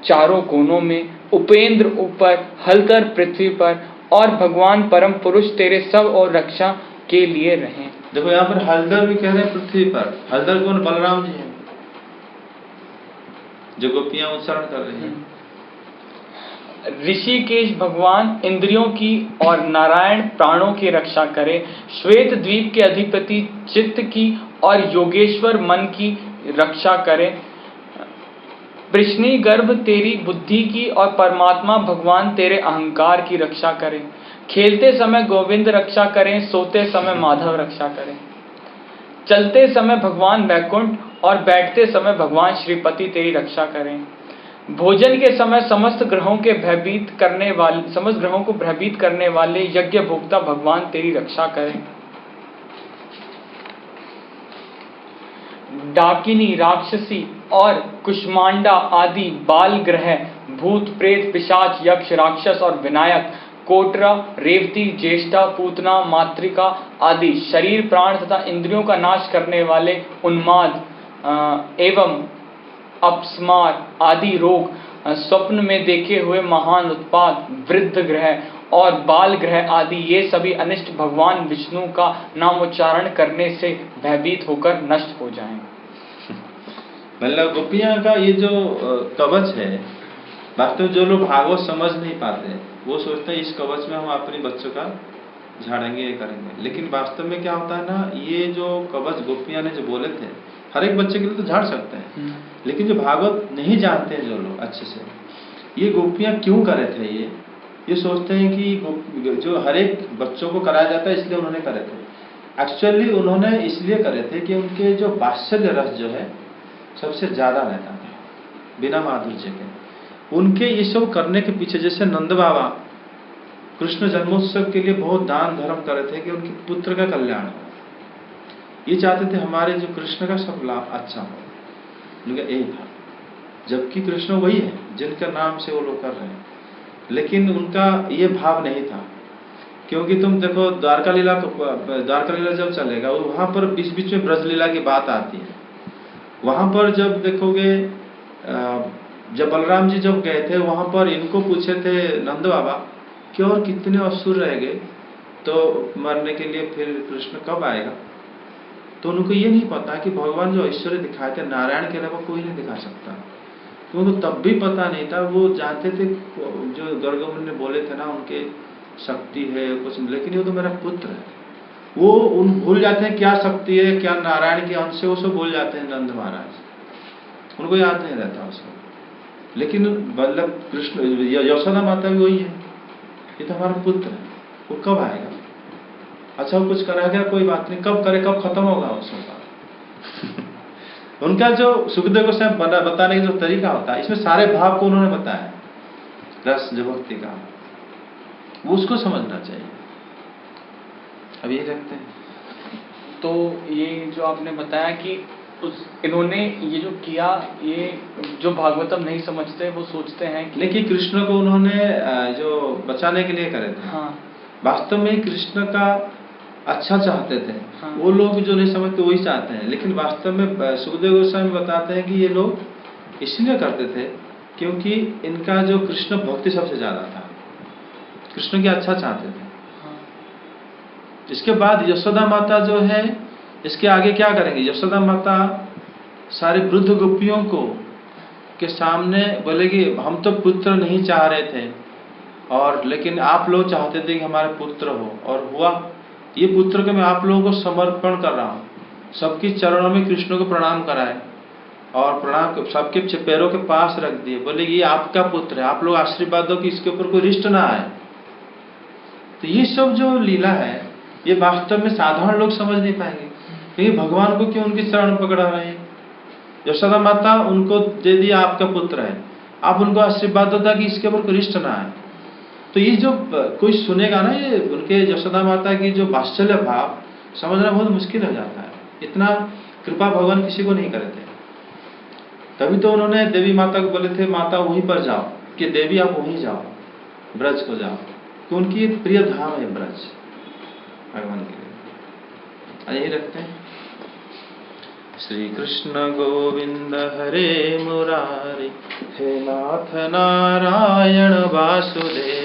चारों कोनों में, उपेंद्र ऊपर, हलधर पृथ्वी पर और भगवान परम पुरुष तेरे सब और रक्षा के लिए रहें। देखो यहाँ पर हलधर भी कह रहे हैं पृथ्वी पर। हलधर कौन? बलराम जी हैं जो गोपियां उच्चारण कर रही हैं। ऋषिकेश भगवान इंद्रियों की और नारायण प्राणों की रक्षा करे, श्वेत द्वीप के अधिपति चित्त की और योगेश्वर मन की रक्षा करे, प्रश्नी गर्भ तेरी बुद्धि की और परमात्मा भगवान तेरे अहंकार की रक्षा करें। खेलते समय गोविंद रक्षा करें, सोते समय माधव रक्षा करें, चलते समय भगवान वैकुंठ और बैठते समय भगवान श्रीपति तेरी रक्षा करें। भोजन के समय समस्त ग्रहों को भयभीत करने वाले यज्ञ भोक्ता भगवान तेरी रक्षा करें। डाकिनी, राक्षसी और कुष्मांडा आदि बाल ग्रह, भूत प्रेत पिशाच यक्ष राक्षस और विनायक, कोटरा, रेवती, ज्येष्ठा, पूतना, मातृका आदि शरीर प्राण तथा इंद्रियों का नाश करने वाले उन्माद एवं अपस्मार आदि रोग, स्वप्न में देखे हुए महान उत्पात, वृद्ध ग्रह और बाल ग्रह आदि ये सभी अनिष्ट भगवान विष्णु का नामोच्चारण करने से भयभीत होकर नष्ट हो जाएं। मतलब गोपियां का ये जो कवच है, वास्तव में जो लोग भागवत समझ नहीं पाते वो सोचते हैं इस कवच में हम अपने बच्चों का झाड़ेंगे, ये करेंगे। लेकिन वास्तव में क्या होता है ना, ये जो कवच गोपियां ने जो बोले थे हर एक बच्चे के लिए तो झाड़ सकते हैं, लेकिन जो भागवत नहीं जानते हैं जो लोग अच्छे से, ये गोपियां क्यों करे थे, ये सोचते हैं कि जो हर एक बच्चों को कराया जाता है इसलिए उन्होंने करे थे। एक्चुअली उन्होंने इसलिए करे थे कि उनके जो वात्सल्य रस जो है सबसे ज्यादा रहता था बिना माधुर्य के। उनके ये सब करने के पीछे, जैसे नंद बाबा कृष्ण जन्मोत्सव के लिए बहुत दान धर्म कर रहे थे कि उनके पुत्र का कल्याण हो, ये चाहते थे हमारे जो कृष्ण का सब लाभ अच्छा हो, उनका यही था। जबकि कृष्ण वही है जिनका नाम से वो लोग कर रहे हैं, लेकिन उनका ये भाव नहीं था। क्योंकि तुम देखो द्वारका लीला जब चलेगा वहां पर बीच बीच में ब्रज लीला की बात आती है। वहां पर जब देखोगे जब बलराम जी जब गए थे वहां पर इनको पूछे थे नंद बाबा कि और कितने असुर रह गए तो मरने के लिए, फिर कृष्ण कब आएगा? तो उनको ये नहीं पता कि भगवान जो ऐश्वर्य दिखाए थे नारायण के अलावा कोई नहीं दिखा सकता। तो उनको तब भी पता नहीं था। वो जानते थे जो गर्गमुनि ने बोले थे ना उनके शक्ति है कुछ, लेकिन ये तो मेरा पुत्र है। वो उन भूल जाते हैं क्या शक्ति है, क्या नारायण के अंश से, वो सब भूल जाते हैं नंद महाराज, उनको याद नहीं रहता उसको। लेकिन वल्लभ कृष्ण यशोदा माता भी वही है, ये तो हमारा पुत्र है, वो कब आएगा? अच्छा वो कुछ कराएगा, कोई बात नहीं, कब करे, कब खत्म होगा उसका। उनका जो सुखदेव गोस्वामी बताने का जो तरीका होता है, इसमें सारे भाव को उन्होंने बताया, रस जो भक्ति का, वो उसको समझना चाहिए। अब ये रखते हैं। तो ये जो आपने बताया कि इन्होंने ये जो किया, ये जो भागवतम नहीं समझते वो सोचते हैं कि लेकिन कृष्ण को उन्होंने जो बचाने के लिए करे थे। हाँ। वास्तव में कृष्ण का अच्छा चाहते थे। हाँ। वो लोग जो नहीं समझते वही चाहते हैं, लेकिन वास्तव में सुखदेव गोस्वामी बताते हैं कि ये लोग इसलिए करते थे क्योंकि इनका जो कृष्ण भक्ति सबसे ज्यादा था, कृष्ण की अच्छा चाहते थे। हाँ। इसके बाद यशोदा माता जो है, इसके आगे क्या करेंगे? यशोदा माता सारी वृद्ध गोपियों को के सामने बोले कि हम तो पुत्र नहीं चाह रहे थे, और लेकिन आप लोग चाहते थे कि हमारे पुत्र हो, और हुआ। ये पुत्र को मैं आप लोगों को समर्पण कर रहा हूँ। सबकी चरणों में कृष्ण को प्रणाम कराए और प्रणाम सबके पैरों के पास रख दिए। बोले ये आपका पुत्र है, आप लोग आशीर्वाद दो कि इसके ऊपर कोई रिष्ट ना आए। तो ये सब जो लीला है ये वास्तव में साधारण लोग समझ नहीं पाएंगे, क्योंकि भगवान को क्यों उनके चरण पकड़ा रहे हैं। यशोदा माता उनको दे दिया आपका पुत्र है, आप उनको आशीर्वाद दो ताकि इसके ऊपर कोई रिष्ट ना आए। तो ये जो कोई सुनेगा ना, ये उनके यशोदा माता की जो वात्सल्य भाव समझना बहुत मुश्किल हो जाता है। इतना कृपा भगवान किसी को नहीं करते। तभी तो उन्होंने देवी माता को बोले थे माता वहीं पर जाओ, कि देवी आप वहीं जाओ, ब्रज को जाओ, कि उनकी प्रिय धाम है ब्रज भगवान के लिए। यही रखते हैं। श्री कृष्ण गोविंद हरे मुरारी, हे नाथ नारायण वासुदेव।